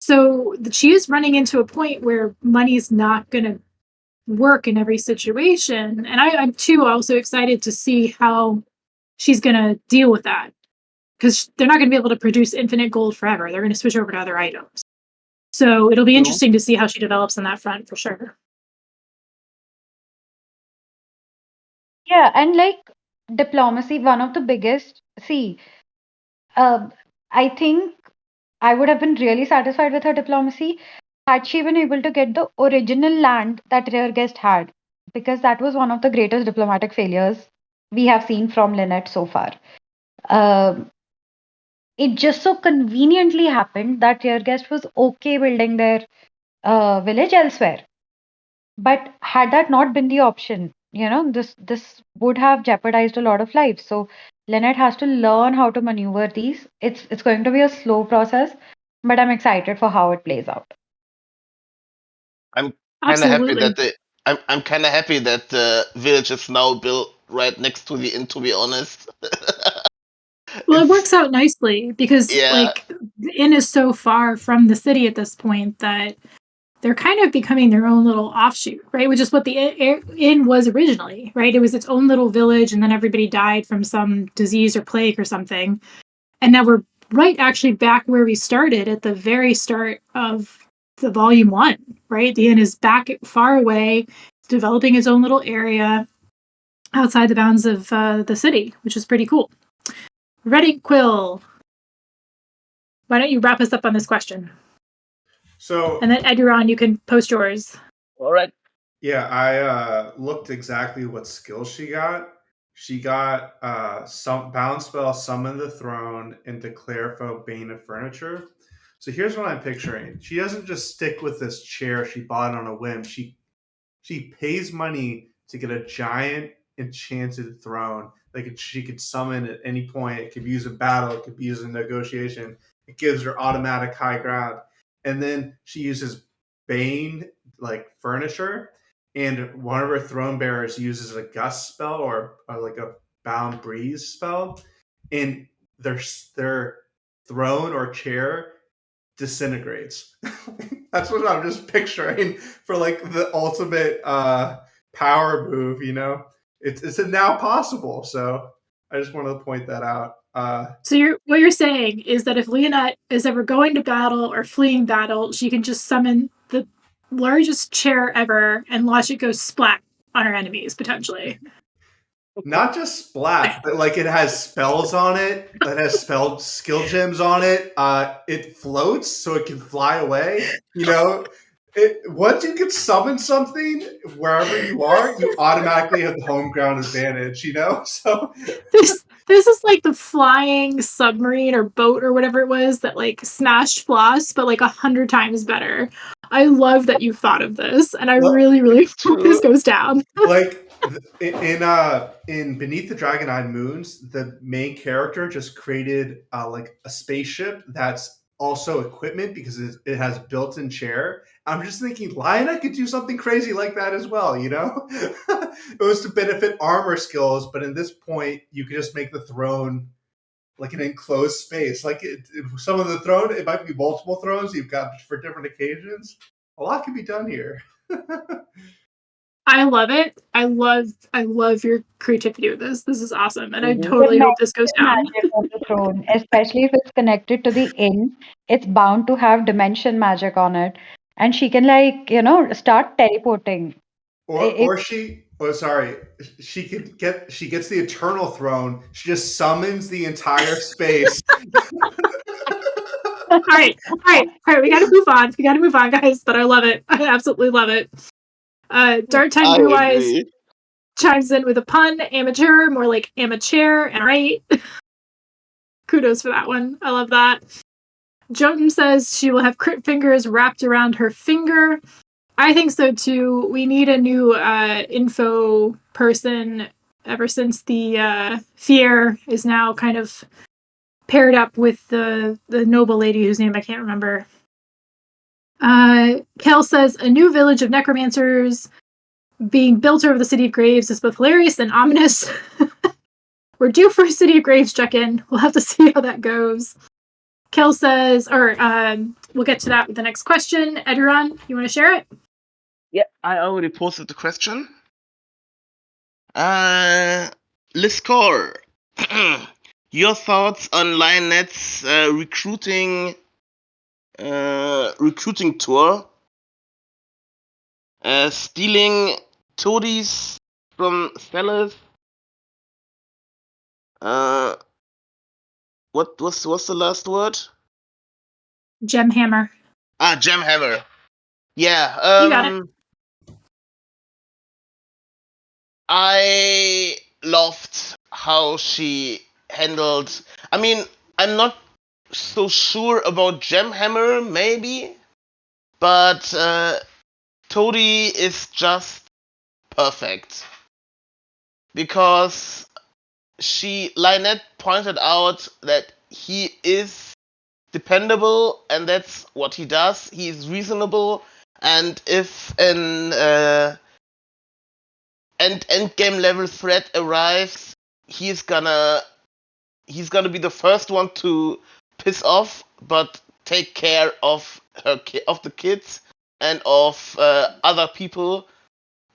So she is running into a point where money's not going to work in every situation, and I'm too also excited to see how she's going to deal with that, because they're not going to be able to produce infinite gold forever. They're going to switch over to other items. So it'll be interesting to see how she develops on that front for sure. Yeah, and like diplomacy, one of the biggest. See, uh, I think I would have been really satisfied with her diplomacy had she been able to get the original land that Rare Guest had, because that was one of the greatest diplomatic failures we have seen from Lynette so far. Um it just so conveniently happened that Rare Guest was okay building their village elsewhere. But had that not been the option, this would have jeopardized a lot of lives. So Lynette has to learn how to maneuver these. It's going to be a slow process, but I'm excited for how it plays out. I'm kind of happy that Absolutely. I'm kind of happy that the village is now built right next to the inn. To be honest, Well, it it's works out nicely because yeah. like the inn is so far from the city at this point that they're kind of becoming their own little offshoot, right? Which is what the inn was originally, right? It was its own little village, and then everybody died from some disease or plague or something. And now we're right actually back where we started at the very start of the volume one, right? The inn is back far away, developing its own little area outside the bounds of the city, which is pretty cool. Ready, Quill. Why don't you wrap us up on this question? So And then Eduron, you can post yours. All right. yeah, I looked exactly what skill she got. She got some bounce spell, summon the throne, and declare foe bane of furniture. So here's what I'm picturing. She doesn't just stick with this chair she bought on a whim. She pays money to get a giant enchanted throne. Like she could summon at any point. It could be used in battle. It could be used in negotiation. It gives her automatic high ground. And then she uses Bane like furniture, and one of her throne bearers uses a gust spell or like a bound breeze spell, and their throne or chair disintegrates. That's what I'm just picturing for like the ultimate power move. It's now possible. So I just wanted to point that out. So what you're saying is that if Leonette is ever going to battle or fleeing battle, she can just summon the largest chair ever and watch it go splat on her enemies potentially. Not just splat, but like it has spells on it. It has spelled skill gems on it. It floats so it can fly away. Once you can summon something wherever you are, you automatically have the home ground advantage. So This is like the flying submarine or boat or whatever it was that like smashed Floss, but like 100 times better. I love that you thought of this, and I well, really, really It's hope this true. goes down. like in Beneath the Dragon Eye Moons, the main character just created like a spaceship that's also equipment because it has built-in chair. I'm just thinking Lionel could do something crazy like that as well. it was to benefit armor skills, but in this point, you could just make the throne like an enclosed space. Like some of the throne, it might be multiple thrones you've got for different occasions. A lot can be done here. I love it. I love your creativity with this. This is awesome, and I Mhm. totally hope this goes Dimension down. magic on the throne, especially if it's connected to the inn, it's bound to have dimension magic on it. And she can start teleporting. Or she she gets the eternal throne. She just summons the entire space. All right. We got to move on. We got to move on, guys. But I love it. I absolutely love it. Dark Time I Blue Eyes agree. chimes in with a pun. Amateur, more like amateur, and right. Kudos for that one. I love that. Jotun says she will have crypt fingers wrapped around her finger. I think so too. We need a new info person ever since the fear is now kind of paired up with the noble lady whose name I can't remember. Kel says a new village of necromancers being built over the city of Graves is both hilarious and ominous. We're due for a city of Graves check-in. We'll have to see how that goes. Kel says, or we'll get to that with the next question. Eduron, you want to share it? Yeah, I already posted the question. Liscore, your thoughts on Lionet's recruiting tour, stealing toadies from sellers. What's the last word? Gemhammer. Gemhammer. Yeah. You got it. I loved how she handled. I mean, I'm not so sure about Gemhammer, maybe, but Toadie is just perfect because Lynette pointed out that he is dependable and that's what he does. He is reasonable, and if an end game level threat arrives, he's gonna be the first one to piss off, but take care of of the kids and of other people,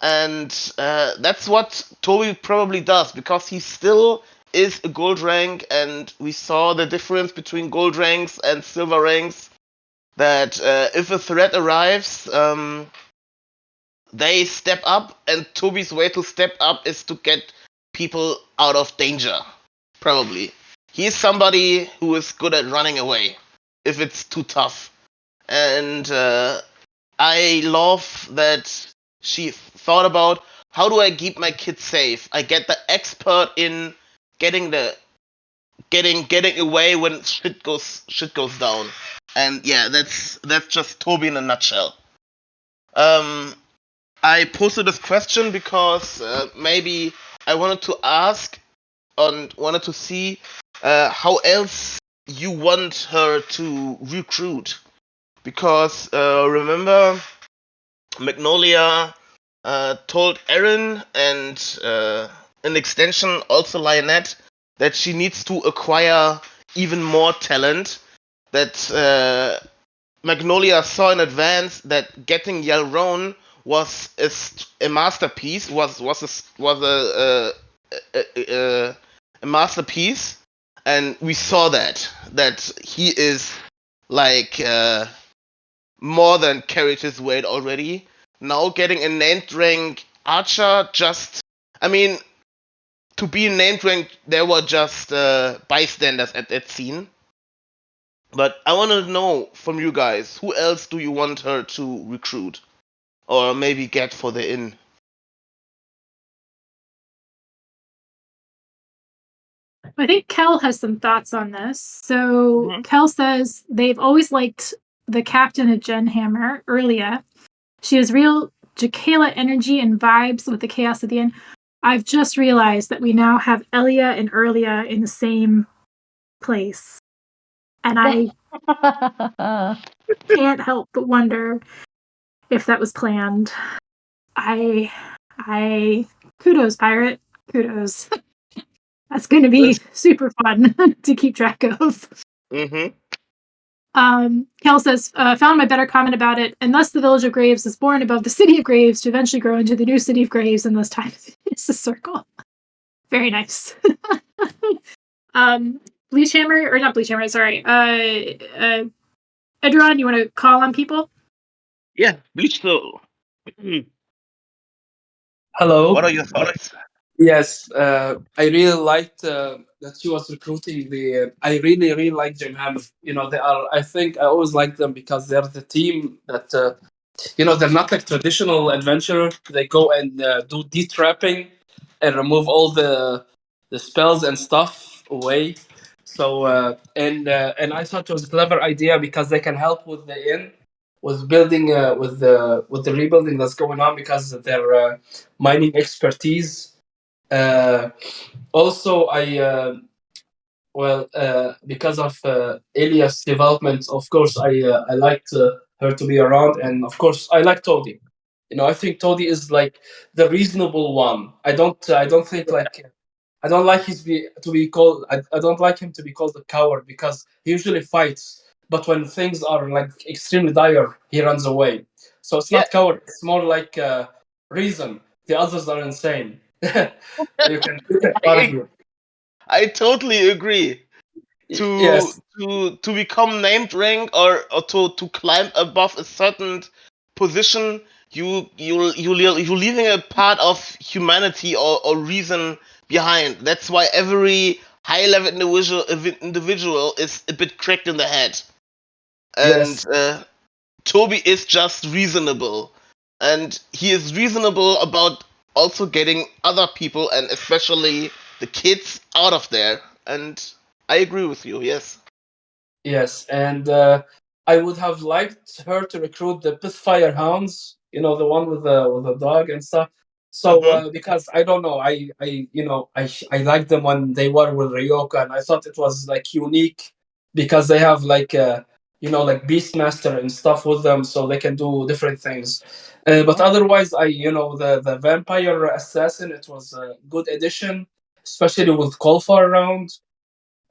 and that's what Toby probably does because he still is a gold rank, and we saw the difference between gold ranks and silver ranks. That if a threat arrives, they step up, and Toby's way to step up is to get people out of danger. Probably. He's somebody who is good at running away if it's too tough. And I love that she thought about how do I keep my kids safe? I get the expert in getting away when shit goes down. And yeah, that's just Toby in a nutshell. I posted this question because maybe I wanted to ask and wanted to see how else you want her to recruit. Because remember, Magnolia told Erin and an extension also Lionette that she needs to acquire even more talent. That Magnolia saw in advance that getting Yalron was a masterpiece. A masterpiece, and we saw that he is like more than carried his weight already. Now getting a named rank archer, I mean, to be named rank, there were just bystanders at that scene. But I want to know from you guys, who else do you want her to recruit? Or maybe get for the inn? I think Kel has some thoughts on this. So Kel says they've always liked the captain of Genhammer, Erlia. She has real Jakayla energy and vibes with the chaos at the end. I've just realized that we now have Elia and Erlia in the same place. And I can't help but wonder if that was planned. I Kudos, pirate. Kudos. That's going to be super fun to keep track of. Mm-hmm. Kel says, found my better comment about it, and thus the village of Graves is born above the city of Graves to eventually grow into the new city of Graves, and thus time is a circle. Very nice. Bleach Hammer, or not Bleach Hammer, sorry. Edron, you want to call on people? Yeah, Bleach though. Hello. What are your thoughts? Yes, I really liked that she was recruiting the. I really like Jim Hammer. You know, they are. I think I always like them because they're the team that. They're not like traditional adventurer. They go and do detrapping and remove all the spells and stuff away. So and I thought it was a clever idea because they can help with the inn, with building with the rebuilding that's going on because of their mining expertise. Uh, Also, because of Elias' development, of course, I liked her to be around, and of course, I like Toady. I think Toady is like the reasonable one. I don't think like I don't like his be to be called. I don't like him to be called a coward because he usually fights, but when things are like extremely dire, he runs away. So it's Yeah, not coward. It's more like reason. The others are insane. You can I argue. I totally agree. To Yes, to become named rank or to climb above a certain position, you're leaving a part of humanity or reason behind. That's why every high level individual is a bit cracked in the head. And yes, Toby is just reasonable, and he is reasonable about also getting other people and especially the kids out of there. And I agree with you. Yes. yes. And I would have liked her to recruit the Pithfire Hounds. The one with the dog and stuff. So Mm-hmm. because I don't know, I liked them when they were with Ryoka, and I thought it was like unique because they have like like Beastmaster and stuff with them, so they can do different things. But Mm-hmm. otherwise, the Vampire Assassin, it was a good addition, especially with Kolfar around.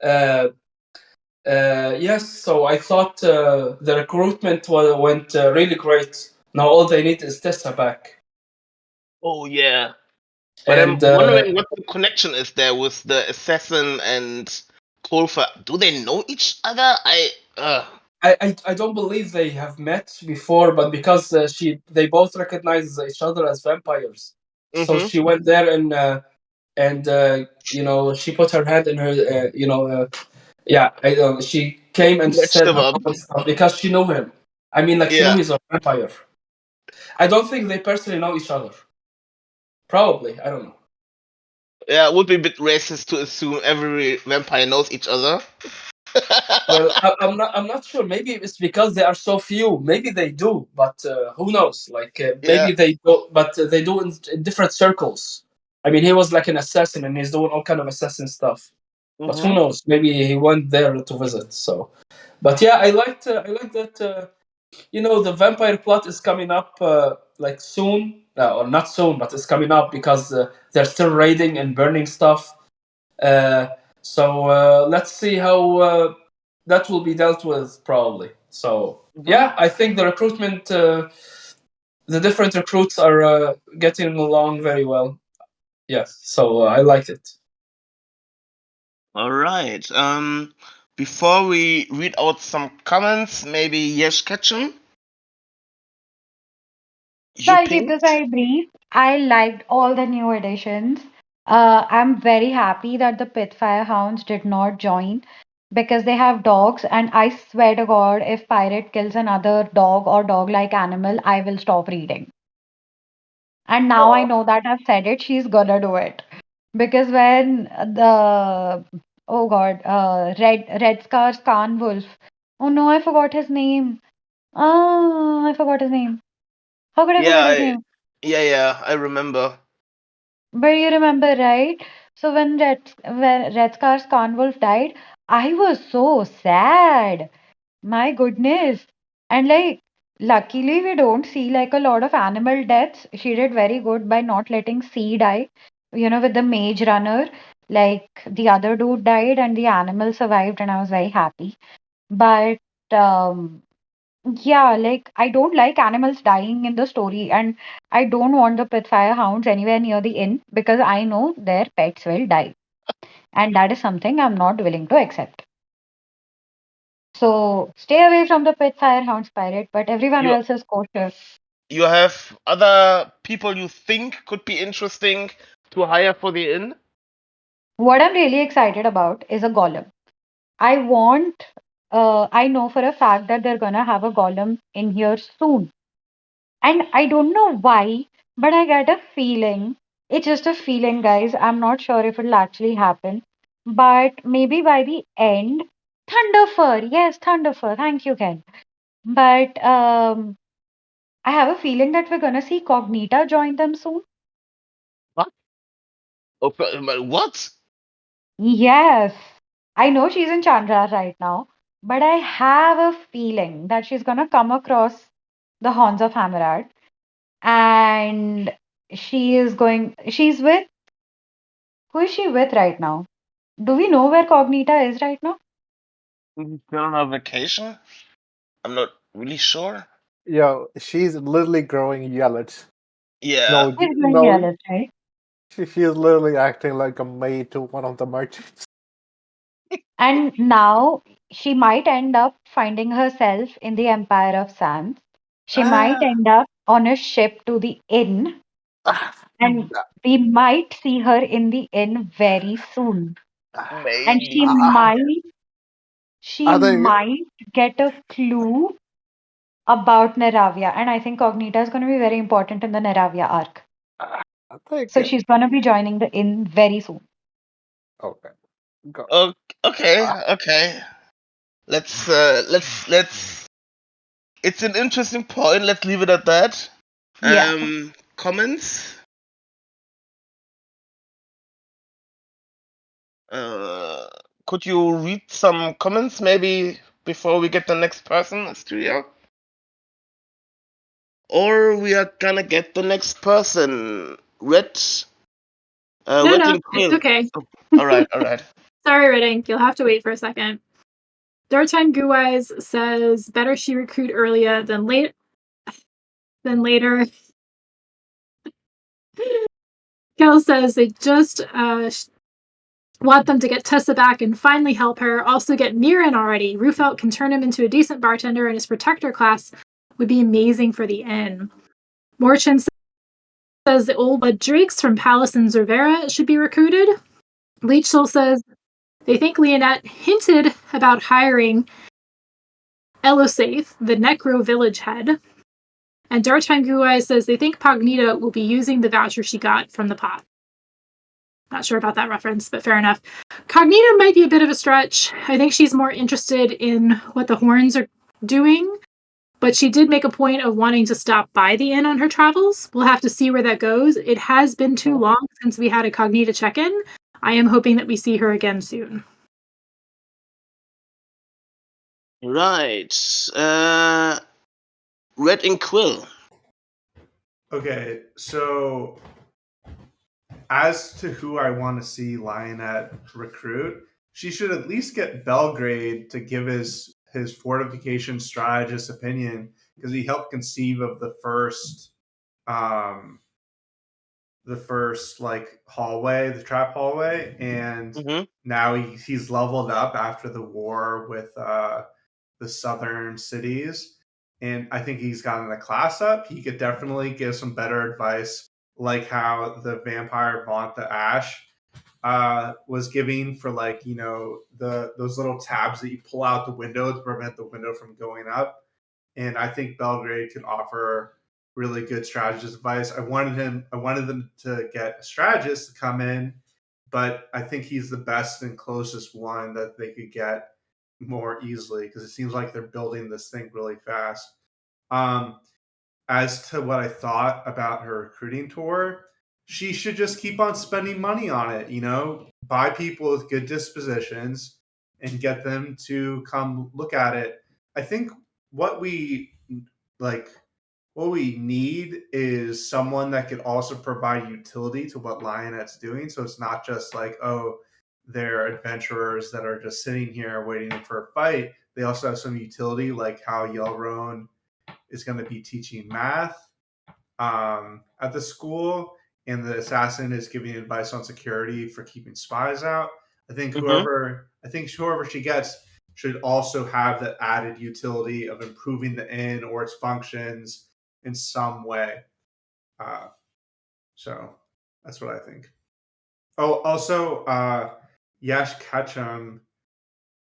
Uh, yes, so I thought the recruitment went really great. Now all they need is Tessa back. Oh yeah. But I'm And wondering what the connection is there with the assassin and Kolfa. Do they know each other? I don't believe they have met before, but because they both recognize each other as vampires, so Mm-hmm. she went there and she put her hand in her yeah she came and Matched said them hello up. and stuff because she knew him. I mean, like she knew Yeah. he's a vampire. I don't think they personally know each other. Probably, I don't know. Yeah, it would be a bit racist to assume every vampire knows each other. Well, I'm not sure. Maybe it's because they are so few. Maybe they do, but who knows? Like Yeah. maybe they do, but they do in different circles. I mean, he was like an assassin, and he's doing all kind of assassin stuff. But who Mm-hmm. knows? Maybe he went there to visit. So, but yeah, I like that. The vampire plot is coming up like soon, or not soon, but it's coming up because they're still raiding and burning stuff. Uh, so let's see how that will be dealt with probably. So Mm-hmm. yeah, I think the recruitment, the different recruits are getting along very well. Yes, so I like it. All right. Before we read out some comments, maybe Yesh Ketchum, So you I'll keep this pinged. very brief. I liked all the new additions. I'm very happy that the Pitfire Hounds did not join because they have dogs, and I swear to God, if Pirate kills another dog or dog-like animal, I will stop reading. And now I Oh. know that I've said it, she's gonna do it. Because when the oh God, Red Scar's Khan Wolf. Oh no, I forgot his name. Oh, I forgot his name. How could I Yeah, forget his name? yeah, I remember. But you remember, right? So when Red Scar's Cornwolf died, I was so sad. My goodness. And like luckily we don't see like a lot of animal deaths. She did very good by not letting C die. With the mage runner, like the other dude died and the animal survived, and I was very happy. But um, yeah, like I don't like animals dying in the story, and I don't want the Pithfire hounds anywhere near the inn because I know their pets will die, and that is something I'm not willing to accept. So stay away from the Pithfire hounds, pirate, but everyone You else is kosher. you have other people you think could be interesting to hire for the inn? What I'm really excited about is a golem. I know for a fact that they're gonna have a golem in here soon. And I don't know why, but I get a feeling. It's just a feeling, guys. I'm not sure if it'll actually happen. But maybe by the end, Thunderfur. Yes, Thunderfur. Thank you, Ken. But I have a feeling that we're gonna see Cognita join them soon. What? Oh, what? Yes. I know she's in Chandra right now, but I have a feeling that she's gonna come across the Horns of Hammerad, and she's with, who is she with right now? Do we know where Cognita is right now? They're on a vacation? I'm not really sure. Yo, she's literally growing yellows. Yeah. No, She's doing no, Alice, right? she is literally acting like a maid to one of the merchants. And now she might end up finding herself in the Empire of Sands. She might Ah, end up on a ship to the inn, and we might see her in the inn very soon. And maybe. she I think might get a clue about Neravia, and I think Cognita is going to be very important in the Neravia arc. I think So she's going to be joining the inn very soon. okay. Go. Okay, Uh, okay. Let's. It's an interesting point. Let's leave it at that. Yeah. Comments. Uh, could you read some comments maybe before we get the next person, studio? Or we are gonna get the next person. No, Red no, and it's Quill. okay. Oh, all right. Sorry, Redding. You'll have to wait for a second. Dartime Guwise says better she recruit earlier than later. Kel says they just want them to get Tessa back and finally help her. Also get Niran already. Rufelt can turn him into a decent bartender, and his protector class would be amazing for the inn. Morchin says the old blood drakes from Palace and Zervera should be recruited. Leech Soul says they think Leonette hinted about hiring Elosaith, the Necro village head. And Dartime Guai says they think Pagnita will be using the voucher she got from the pot. Not sure about that reference, but fair enough. Cognita might be a bit of a stretch. I think she's more interested in what the horns are doing, but she did make a point of wanting to stop by the inn on her travels. We'll have to see where that goes. It has been too long since we had a Cognita check-in. I am hoping that we see her again soon. Right. Red and Quill. Okay, so as to who I want to see Lionette recruit, she should at least get Belgrade to give his fortification strategist opinion because he helped conceive of um the first like hallway, the trap hallway, and Mm-hmm. now he's leveled up after the war with the southern cities, and I think he's gotten the class up. He could definitely give some better advice, like how the vampire Vanta Ash was giving for like those little tabs that you pull out the window to prevent the window from going up. And I think Belgrade could offer really good strategist advice. I wanted them to get a strategist to come in, but I think he's the best and closest one that they could get more easily because it seems like they're building this thing really fast. Um, as to what I thought about her recruiting tour, she should just keep on spending money on it, buy people with good dispositions and get them to come look at it. I think what we like what we need is someone that could also provide utility to what Lionette's doing. So it's not just like, oh, they're adventurers that are just sitting here waiting for a fight. They also have some utility, like how Yelroan is going to be teaching math at the school, and the assassin is giving advice on security for keeping spies out. I think whoever she gets should also have that added utility of improving the inn or its functions in some way. So that's what I think. Oh, also, Yash Ketchum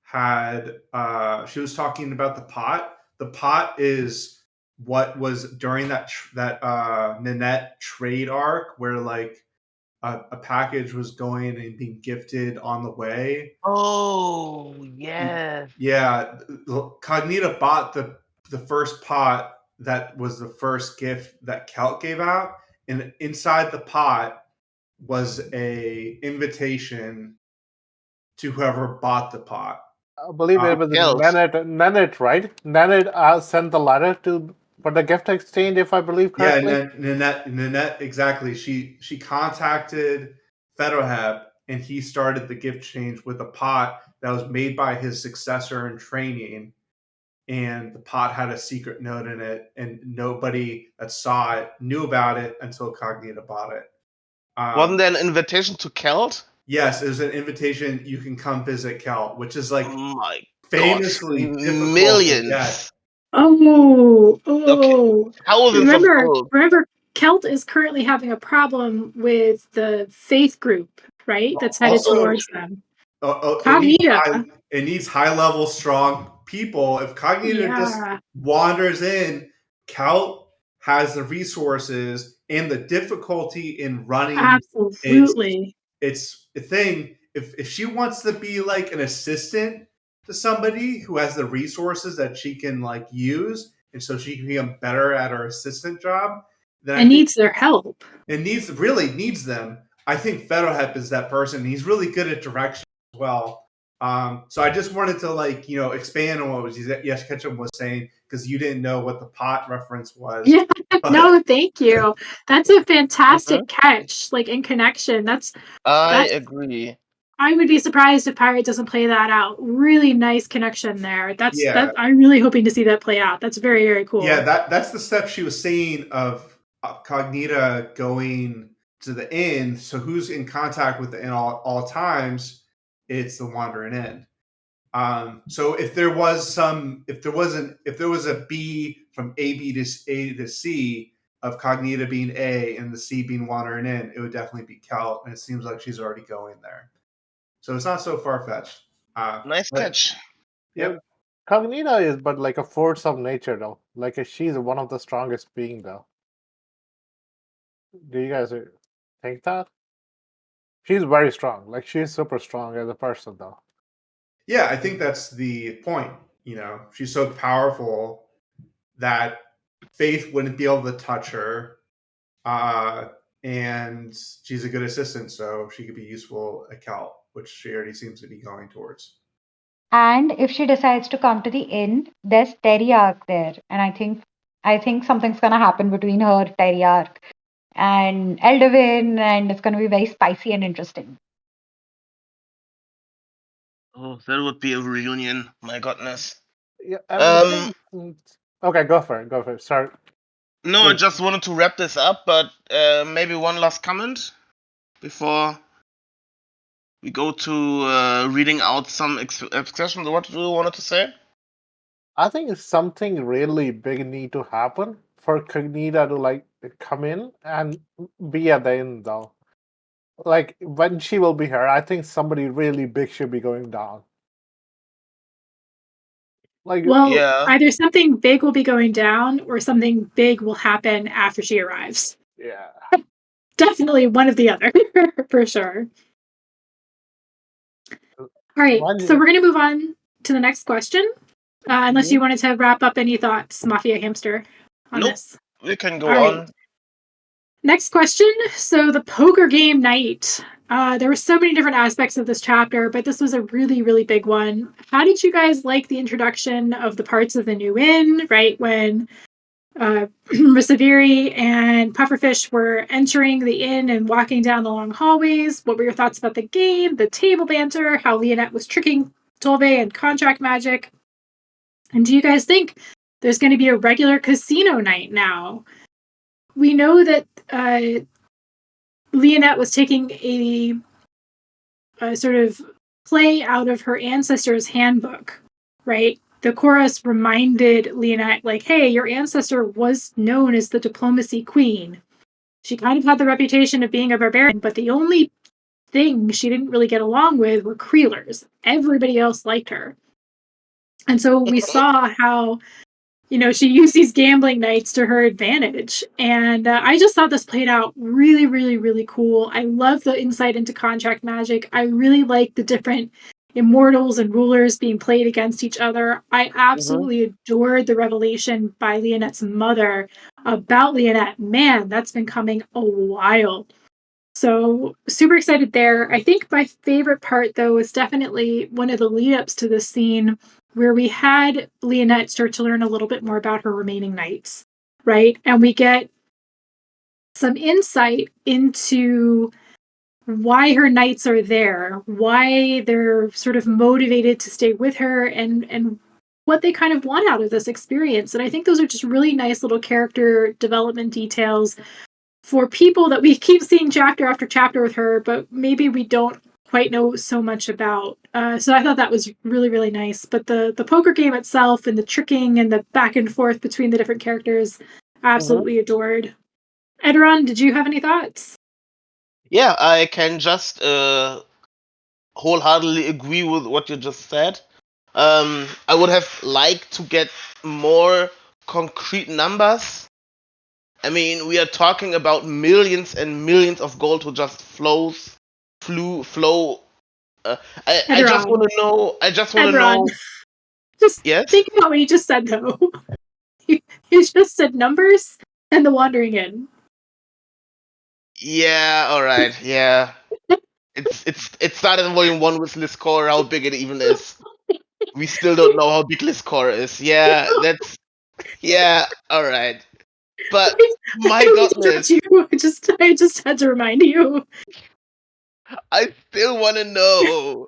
had she was talking about the pot. The pot is what was during that Nanette trade arc where like a package was going and being gifted on the way. Oh, yes. Yeah, Cognita bought the first pot that was the first gift that Kelt gave out, and inside the pot was a invitation to whoever bought the pot. I believe it was Else. Nanette, right? Nanette sent the letter to for the gift exchange, if I believe Yeah, correctly. Nanette, exactly. She contacted Federheb, and he started the gift change with a pot that was made by his successor in training, and the pot had a secret note in it, and nobody that saw it knew about it until Cognita bought it. Wasn't there an invitation to Kelt? Yes, it was an invitation. You can come visit Kel, which is like Oh my gosh. famously difficult to get. Millions. Oh, Okay. oh. Thousands of gold. Remember, Kelt is currently having a problem with the faith group, right? That's headed Also, towards them. it Cognita. needs high level, strong people. If Cognita just Yeah, wanders in, Cal has the resources and the difficulty in running absolutely. its thing. If she wants to be like an assistant to somebody who has the resources that she can like use, and so she can become better at her assistant job, then I And think needs their help. it really needs them. I think Fedorhep is that person. He's really good at direction as well. So I just wanted to like expand on what was Yes Ketchum was saying because you didn't know what the pot reference was. Yeah, But no, thank you. That's a Mhm. fantastic catch, like in connection. That's I that agree. I would be surprised if Pirate doesn't play that out. Really nice connection there. yeah, I'm really hoping to see that play out. That's very, very yeah, cool. that's the step she was saying of Cognita going to the inn. So who's in contact with the inn all times? It's the wandering inn. So if there was a B from A to C of Cognita being A and the C being wandering in, it would definitely be Kel, and it seems like she's already going there. So it's not so far fetched. Nice But catch. Well, yep, Cognita is but like a force of nature, though. Like she's one of the strongest being, though. Do you guys think that? She's very strong. Like she's super strong as a person, though. yeah, I think that's the point. She's so powerful that Faith wouldn't be able to touch her, uh, and she's a good assistant, so she could be useful at Cal, which she already seems to be going towards. And if she decides to come to the inn, there's Teriarch there, and I think something's gonna happen between her, Teriarch, and Eldwin, and it's gonna be very spicy and interesting. Oh, that would be a reunion. My goodness. Yeah, and the Um, thing. Okay, go for it. Go for it. Sorry, no, I please. just wanted to wrap this up, but maybe one last comment before we go to reading out some expressions. What do you wanted to say? I think it's something really big need to happen for Cognita to like come in and be at the end, though. Like when she will be here, I think somebody really big should be going down. Like Well, Yeah. either something big will be going down or something big will happen after she arrives. yeah, Definitely one of the other, for sure. All right, so one. we're going to move on to the next question. Unless you Mhm. wanted to wrap up any thoughts, Mafia Hamster, on Nope. this. We can All go right. on. Next question. So the poker game night. There were so many different aspects of this chapter, but this was a really, really big one. How did you guys like the introduction of the parts of the new inn, right? When Rissaviri and Pufferfish were entering the inn and walking down the long hallways. What were your thoughts about the game, the table banter, how Leonette was tricking Tolve and contract magic? And do you guys think there's going to be a regular casino night now? We know that Leonette was taking a sort of play out of her ancestor's handbook, right? The chorus reminded Leonette, like, hey, your ancestor was known as the diplomacy queen. She kind of had the reputation of being a barbarian, but the only thing she didn't really get along with were Creelers. Everybody else liked her. And so we saw how, she used these gambling nights to her advantage. And I just thought this played out really, really, really cool. I love the insight into contract magic. I really like the different immortals and rulers being played against each other. I absolutely adored the revelation by Leonette's mother about Leonette. Man, that's been coming a while. So super excited there. I think my favorite part, though, is definitely one of the lead ups to this scene where we had Leonette start to learn a little bit more about her remaining knights, right? And we get some insight into why her knights are there, why they're sort of motivated to stay with her, and what they kind of want out of this experience. And I think those are just really nice little character development details for people that we keep seeing chapter after chapter with her, but maybe we don't quite know so much about. So I thought that was really, really nice. But the poker game itself and the tricking and the back and forth between the different characters, absolutely adored. Edron, did you have any thoughts? Yeah, I can just wholeheartedly agree with what you just said. I would have liked to get more concrete numbers. I mean, we are talking about millions and millions of gold who just flow. I just want Edron. to know. I just want to Edron. know. Just Yes. think about what you just said, though. you just said numbers and the Wandering Inn. Yeah. All right. Yeah. It started in volume 1 with Liscor. How big it even is. We still don't know how big Liscor is. Yeah. That's. Yeah. All right. But I my don't judge goodness, you. I just had to remind you. I still want to know.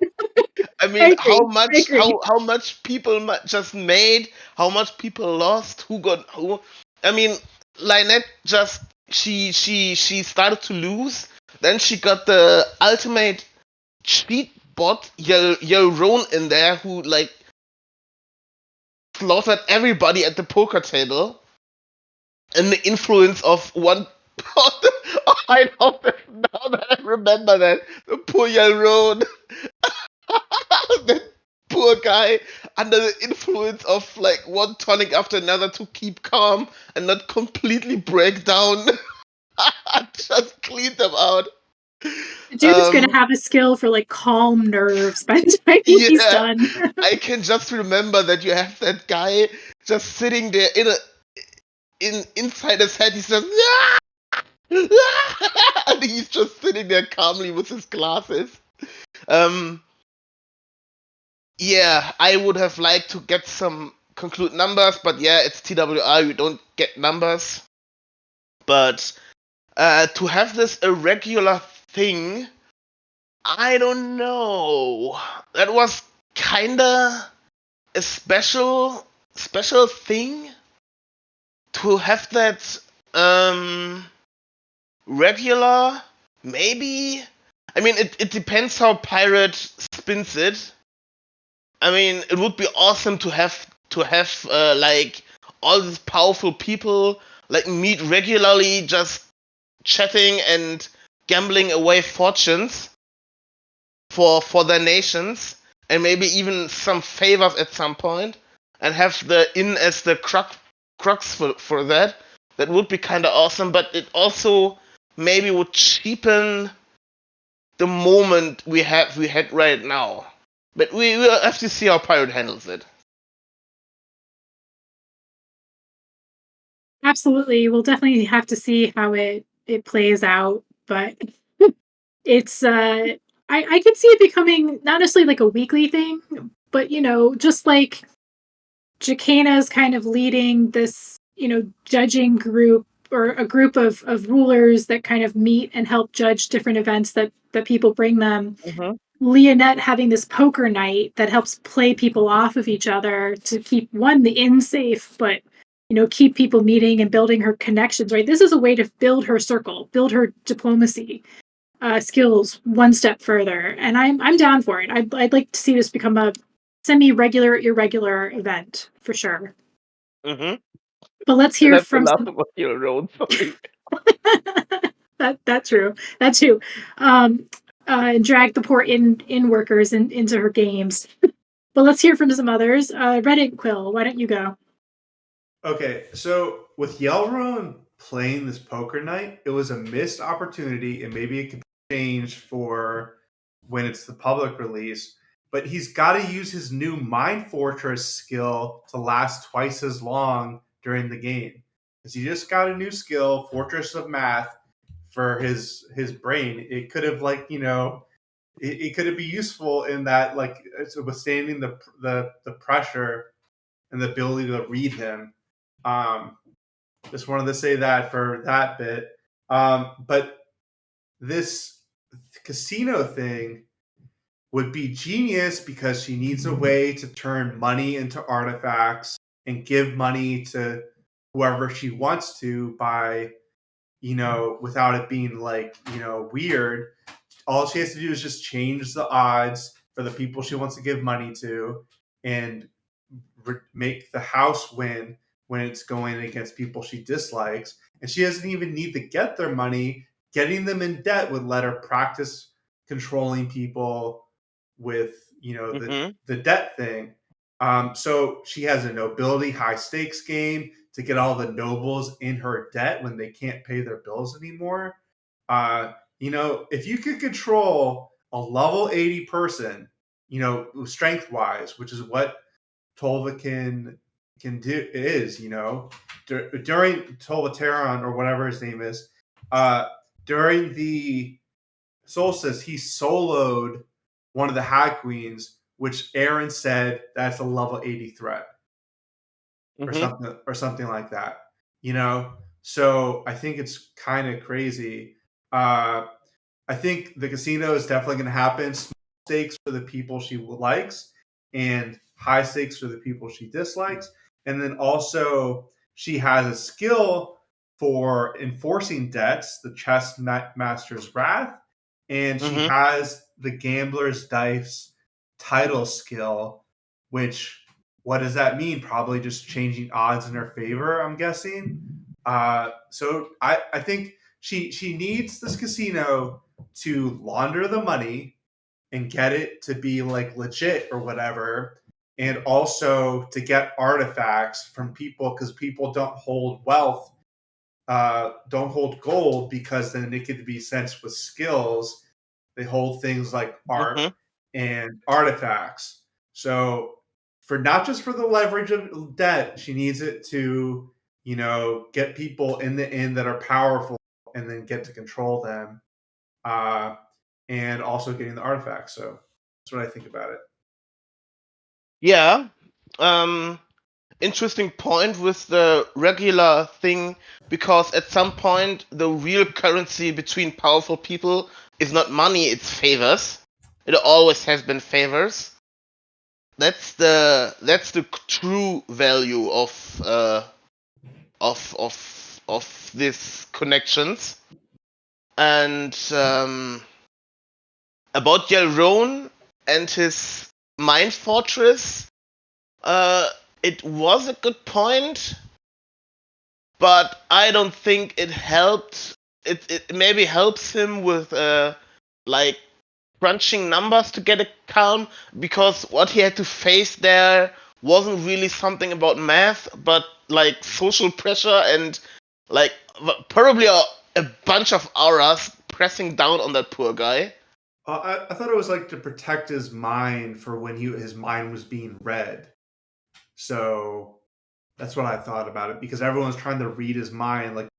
I mean, I how agree. I much agree. how much people just made, how much people lost, who got who. I mean, Lynette just she started to lose. Then she got the ultimate cheat bot Yelrone in there who like slaughtered everybody at the poker table. And the influence of one. Oh, I know that now that I remember that the poor Yelrone. That poor guy under the influence of like one tonic after another to keep calm and not completely break down. Just clean them out. The dude's gonna have a skill for like calm nerves by the time he's Yeah, done. I can just remember that you have that guy just sitting there inside his head. He says, and he's just sitting there calmly with his glasses. Um, Yeah, I would have liked to get some conclude numbers, but yeah, it's TWI, we don't get numbers. But to have this a regular thing, I don't know. That was kinda a special thing to have that regular, maybe. I mean, it depends how Pirate spins it. I mean, it would be awesome to have like all these powerful people like meet regularly, just chatting and gambling away fortunes for their nations, and maybe even some favors at some point, and have the inn as the crux for that. That would be kind of awesome, but it also maybe would cheapen the moment we had right now. But we will have to see how Pirate handles it. Absolutely. We'll definitely have to see how it plays out, but it's I could see it becoming not necessarily like a weekly thing, but just like Jacana is kind of leading this, judging group, or a group of rulers that kind of meet and help judge different events that people bring them. Mm-hmm. Leonette having this poker night that helps play people off of each other to keep the inn safe, but keep people meeting and building her connections, right? This is a way to build her circle, build her diplomacy skills one step further, and I'm down for it. I'd like to see this become a semi-regular, irregular event for sure. Mm-hmm. But let's hear That's from enough about your road. Sorry. that's true. That's true. Drag the poor in workers into her games. But let's hear from some others. Reddit Quill, why don't you go? Okay, so with Yelroan playing this poker night, it was a missed opportunity, and maybe it could be changed for when it's the public release. But he's got to use his new Mind Fortress skill to last twice as long during the game. Because he just got a new skill, Fortress of Math, for his brain. It could have it could be useful in that it's withstanding the pressure and the ability to read him. Just wanted to say that for that bit. But this casino thing would be genius because she needs a way to turn money into artifacts and give money to whoever she wants to by, without it being weird. All she has to do is just change the odds for the people she wants to give money to and make the house win when it's going against people she dislikes. And she doesn't even need to get their money. Getting them in debt would let her practice controlling people with, Mm-hmm. the debt thing. So she has a nobility high stakes game to get all the nobles in her debt when they can't pay their bills anymore. If you could control a level 80 person, strength wise, which is what Tolva can do during Tolvateron or whatever his name is, during the solstice, he soloed one of the Hag Queens, which Aaron said that's a level 80 threat Mm-hmm. or something like that. So I think it's kind of crazy. I think the casino is definitely going to happen. Small stakes for the people she likes, and high stakes for the people she dislikes. And then also, she has a skill for enforcing debts, the Chess Master's Wrath, and she Mm-hmm. has the Gambler's Dice title skill, which, what does that mean? Probably just changing odds in her favor, I'm guessing. So I think she needs this casino to launder the money and get it to be legit or whatever, and also to get artifacts from people because people don't hold wealth, don't hold gold because then it could be sent with skills. They hold things like art Mm-hmm. and artifacts. So for not just for the leverage of debt, she needs it to get people in the inn that are powerful and then get to control them, uh, and also getting the artifacts. So that's what I think about it. Yeah. Um. Interesting point with the regular thing, because at some point the real currency between powerful people is not money, it's favors. It always has been favors. That's the true value of these connections. And about Yelroan and his mind fortress, uh, it was a good point, but I don't think it helped. It maybe helps him with like crunching numbers to get it calm, because what he had to face there wasn't really something about math, but like social pressure and like probably a bunch of auras pressing down on that poor guy. I thought it was to protect his mind for when his mind was being read. So that's what I thought about it, because everyone's trying to read his mind,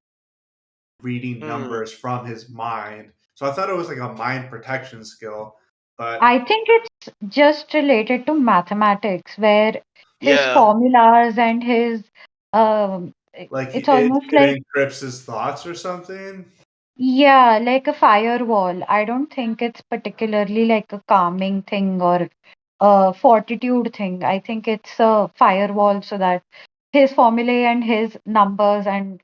reading Hmm. numbers from his mind. So I thought it was like a mind protection skill. But I think it's just related to mathematics, where his Yeah. formulas and his Like it's almost it like, encrypts his thoughts or something. yeah, like a firewall. I don't think it's particularly like a calming thing or a fortitude thing. I think it's a firewall so that his formulae and his numbers and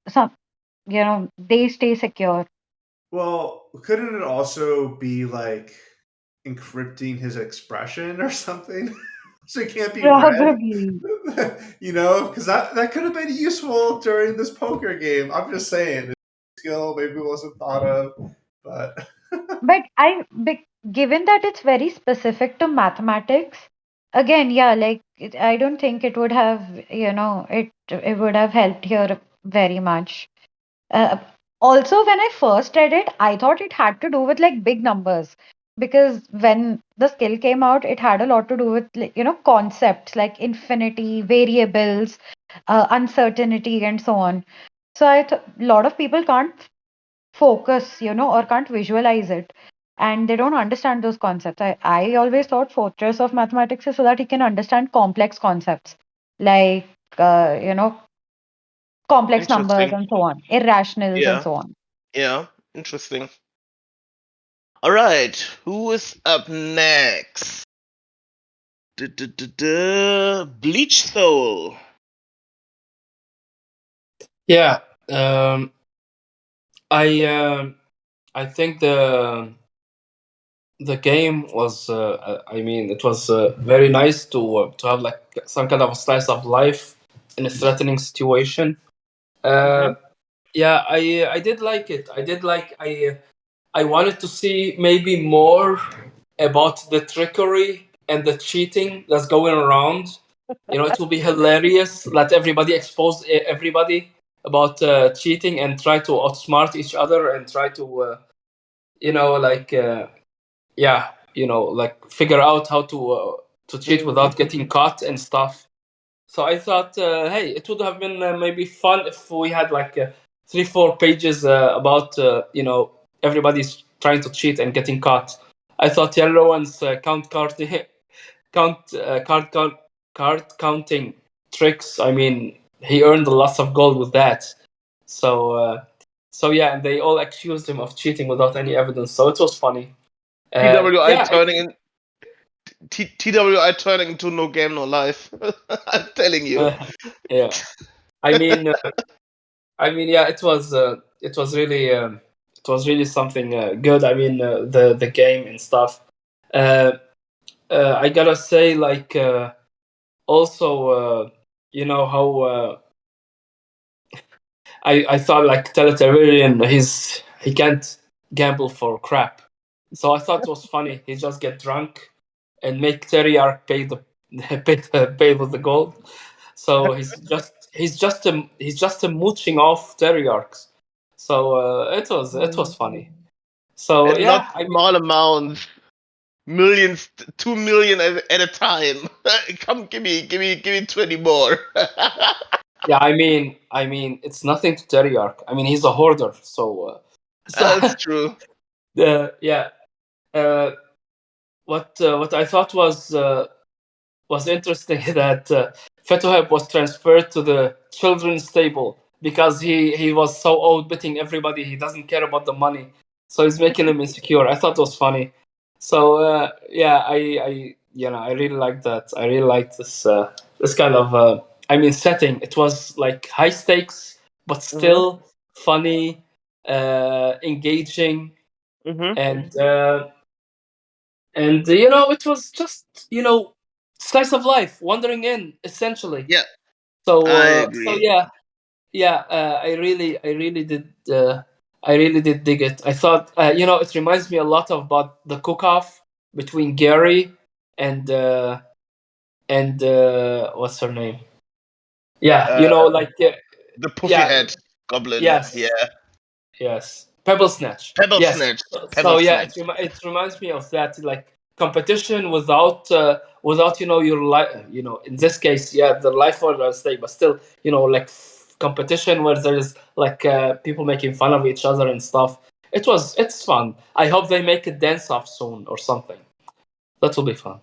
some, they stay secure. Well, couldn't it also be like encrypting his expression or something? So it can't be read. Probably. Because that could have been useful during this poker game. I'm just saying, skill maybe wasn't thought of, but But given that it's very specific to mathematics, again, yeah, like I don't think it would have, it would have helped here very much. Uh, Also, when I first read it, I thought it had to do with like big numbers because when the skill came out, it had a lot to do with like, concepts like infinity, variables, uncertainty, and so on. So I thought a lot of people can't focus, or can't visualize it. And they don't understand those concepts. I always thought fortress of mathematics is so that he can understand complex concepts like, complex numbers Interesting. and so on, irrationals and Yeah. so on. Yeah. Interesting. All right. Who is up next? Bleach Soul. Yeah. Um, I think the game was. I mean, it was very nice to have like some kind of a slice of life in a threatening situation. Uh, Mhm. yeah, I did like it. I wanted to see maybe more about the trickery and the cheating that's going around. It will be hilarious. Let everybody expose everybody about cheating and try to outsmart each other and try to, like, like figure out how to cheat Mhm. without getting caught and stuff. So I thought, hey, it would have been maybe fun if we had like 3-4 pages about everybody's trying to cheat and getting caught. I thought Yellow One's card counting tricks. I mean, he earned lots of gold with that. So yeah, and they all accused him of cheating without any evidence. So it was funny. TWI Yeah, turning in TWI turning into no game no life. I'm telling you. yeah. I mean, yeah, it was really something good. I mean, the game and stuff. Uh, I gotta say, like, also, how I thought like Teletarian, he can't gamble for crap. So I thought it was funny. He just get drunk and make Teriarch pay the pay with the gold. So he's just a mooching off Teriarchs. So it was funny. So And not yeah, I mean, small amounts. Millions, 2 million at a time. Come, give me 20 more. yeah, I mean, it's nothing to Teriarch. I mean, he's a hoarder. So That's true. yeah. Uh, what I thought was interesting that Fetoheb was transferred to the children's table because he was so old, beating everybody. He doesn't care about the money, so he's making him insecure. I thought it was funny. So yeah, I really like that. I really like this kind of I mean setting. It was like high stakes, but Mhm. still funny, engaging, Mhm. and it was just slice of life wandering in essentially. Yeah, so I so agree. yeah, I really did dig it. I thought it reminds me a lot of about the cook-off between Gary and what's her name, yeah, Uh, like the puffy yeah, head goblin. yes, Yeah. yes, Pebble Snatch. Pebble Yes. snatch. So Pebble yeah, snatch. it reminds me of that, like competition without your life. In this case, yeah, the life or the stake, but still, like competition where there is like people making fun of each other and stuff. It's fun. I hope they make a dance off soon or something. That will be fun.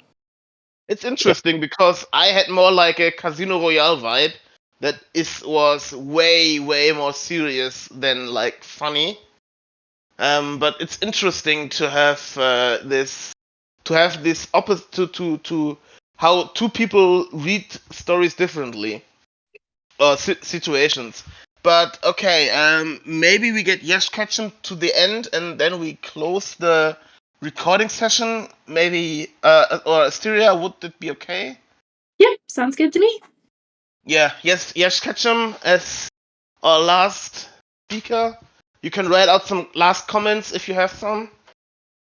It's Yeah. interesting because I had more like a Casino Royale vibe, that was way more serious than like funny. But it's interesting to have this opposite to how two people read stories differently or situations. But okay, maybe we get Yash Ketchum to the end and then we close the recording session. Maybe or Asteria, would that be okay? Yep, sounds good to me. Yeah, yes, Yash Ketchum as our last speaker. You can write out some last comments if you have some.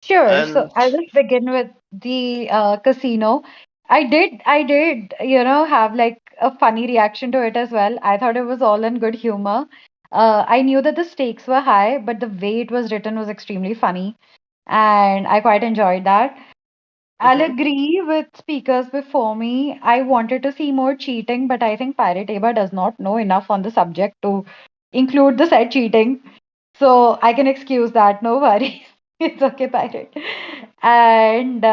Sure. So And I'll just begin with the casino. I did, have like a funny reaction to it as well. I thought it was all in good humor. I knew that the stakes were high, but the way it was written was extremely funny, and I quite enjoyed that. I'll mhm, agree with speakers before me. I wanted to see more cheating, but I think Pirate Aba does not know enough on the subject to include the said cheating. So I can excuse that, no worries. It's okay, Pirate. And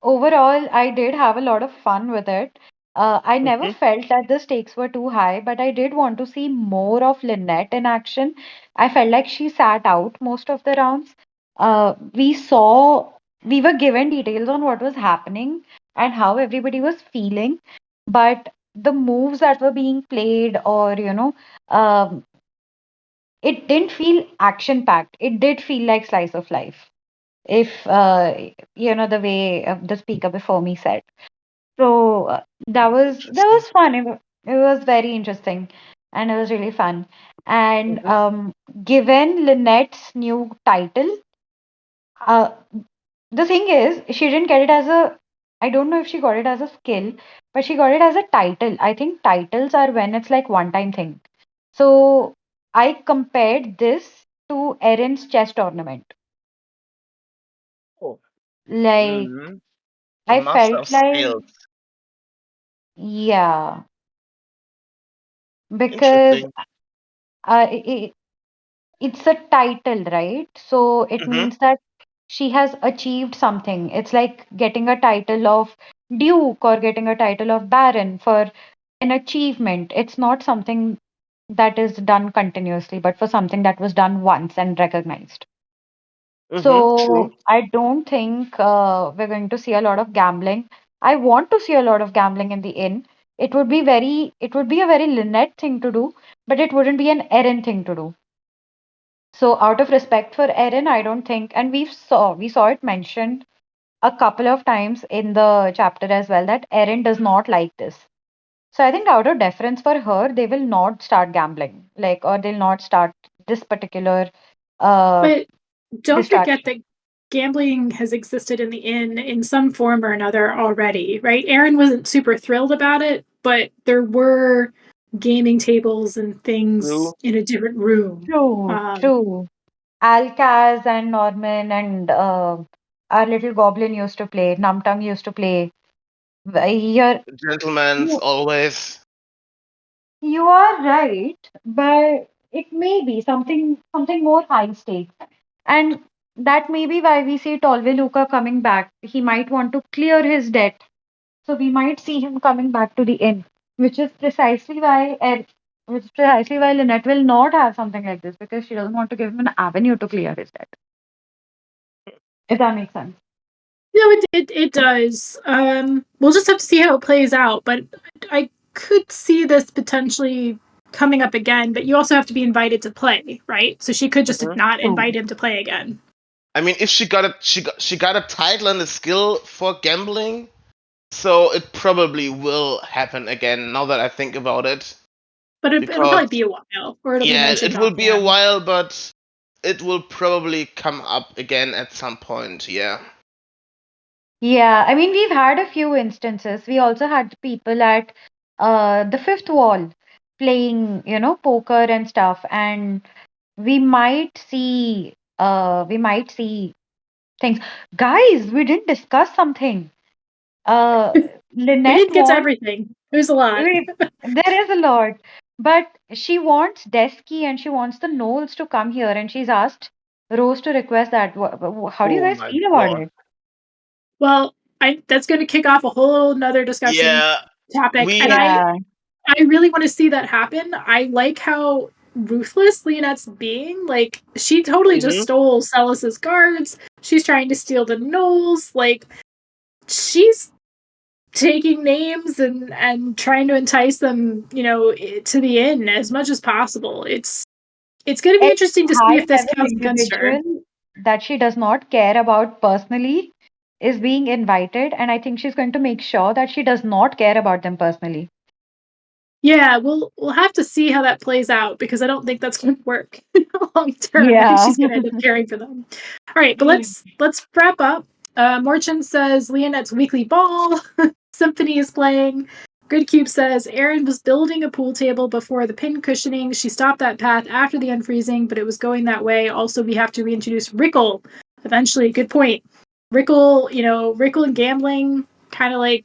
overall, I did have a lot of fun with it. I never mhm, felt that the stakes were too high, but I did want to see more of Lynette in action. I felt like she sat out most of the rounds. We were given details on what was happening and how everybody was feeling, but the moves that were being played, or it didn't feel action packed. It did feel like slice of life, if the way the speaker before me said. So that was interesting. fun. It was very interesting, and it was really fun. And Mhm, given Lynette's new title, uh, the thing is, she didn't get it as a. I don't know if she got it as a skill, but she got it as a title. I think titles are when it's like one-time thing. So I compared this to Erin's chess tournament. Oh. Like, Mhm. A I master felt of like, scales. yeah, because Interesting. I it's a title, right? So it Mhm, means that she has achieved something. It's like getting a title of Duke or getting a title of Baron for an achievement. It's not something that is done continuously, but for something that was done once and recognized. mhm. True. So I don't think we're going to see a lot of gambling. I want to see a lot of gambling in the inn. It would be a very Lynette thing to do, but it wouldn't be an Erin thing to do. So out of respect for Erin, I don't think, and we saw it mentioned a couple of times in the chapter as well that Erin does not like this. So I think out of deference for her, they will not start gambling, like, or they'll not start this particular uh But don't forget distraction. that gambling has existed in the inn in some form or another already, right? Aaron wasn't super thrilled about it, but there were gaming tables and things True. in a different room. True, true. Alcaz and Norman and our little goblin used to play. Namtung used to play. You're, Gentlemen's you, always. you are right, but it may be something more high stakes. And that may be why we see Tolve Luca coming back. He might want to clear his debt. So we might see him coming back to the inn, which is precisely why Lynette will not have something like this, because she doesn't want to give him an avenue to clear his debt. If that makes sense. No, it does. We'll just have to see how it plays out, but I could see this potentially coming up again, but you also have to be invited to play, right? So she could just Mhm. not True. invite him to play again. I mean, if she got a title and a skill for gambling, so it probably will happen again. Now that I think about it, But it'll because probably be a while, or it'll be yeah, mentioned it will be a offhand. while, but it will probably come up again at some point. Yeah. Yeah, I mean, we've had a few instances. We also had people at the fifth wall playing, poker and stuff, and we might see things. Guys, we didn't discuss something. Uh, We Lynette didn't get to wants. everything. There's a lot. There is a lot, but she wants Desky and she wants the Knowles to come here, and she's asked Rose to request that. How do you Oh guys my feel about god. it? Well, that's going to kick off a whole nother discussion Yeah, topic, and we I Yeah. I really want to see that happen. I like how ruthless Leonette's being. Like, she totally just Mhm. stole Celis's guards. She's trying to steal the gnolls. Like, she's taking names and trying to entice them, to the inn as much as possible. It's going to be Any interesting to see high if this level counts against her. individual that she does not care about personally is being invited, and I think she's going to make sure that she does not care about them personally. Yeah, we'll have to see how that plays out because I don't think that's going to work long term. I think Yeah. she's going to end up caring for them. All right, but let's wrap up. Morchin says Leonette's weekly ball. Symphony is playing. Gridcube says Erin was building a pool table before the pin cushioning. She stopped that path after the unfreezing, but it was going that way. Also, we have to reintroduce Rickle eventually. Good point. Rickle, Rickle and gambling kind of like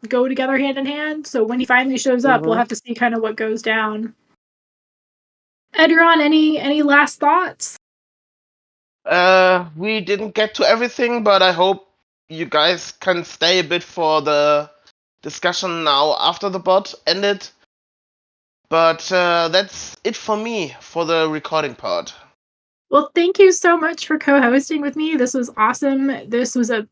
go together hand in hand. So when he finally shows up, we'll Mhm. have to see kind of what goes down. Edron, any last thoughts? We didn't get to everything, but I hope you guys can stay a bit for the discussion now after the bot ended. But that's it for me for the recording part. Well, thank you so much for co-hosting with me. This was awesome. This was a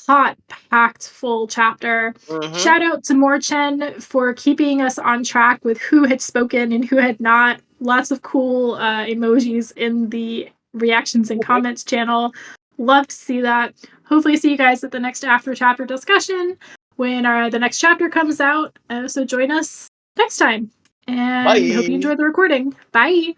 hot, packed, full chapter. Mhm. Shout out to Morchen for keeping us on track with who had spoken and who had not. Lots of cool emojis in the reactions and comments channel. Love to see that. Hopefully, see you guys at the next after chapter discussion when the next chapter comes out. So join us next time. And hope you Bye. enjoyed the recording. Bye.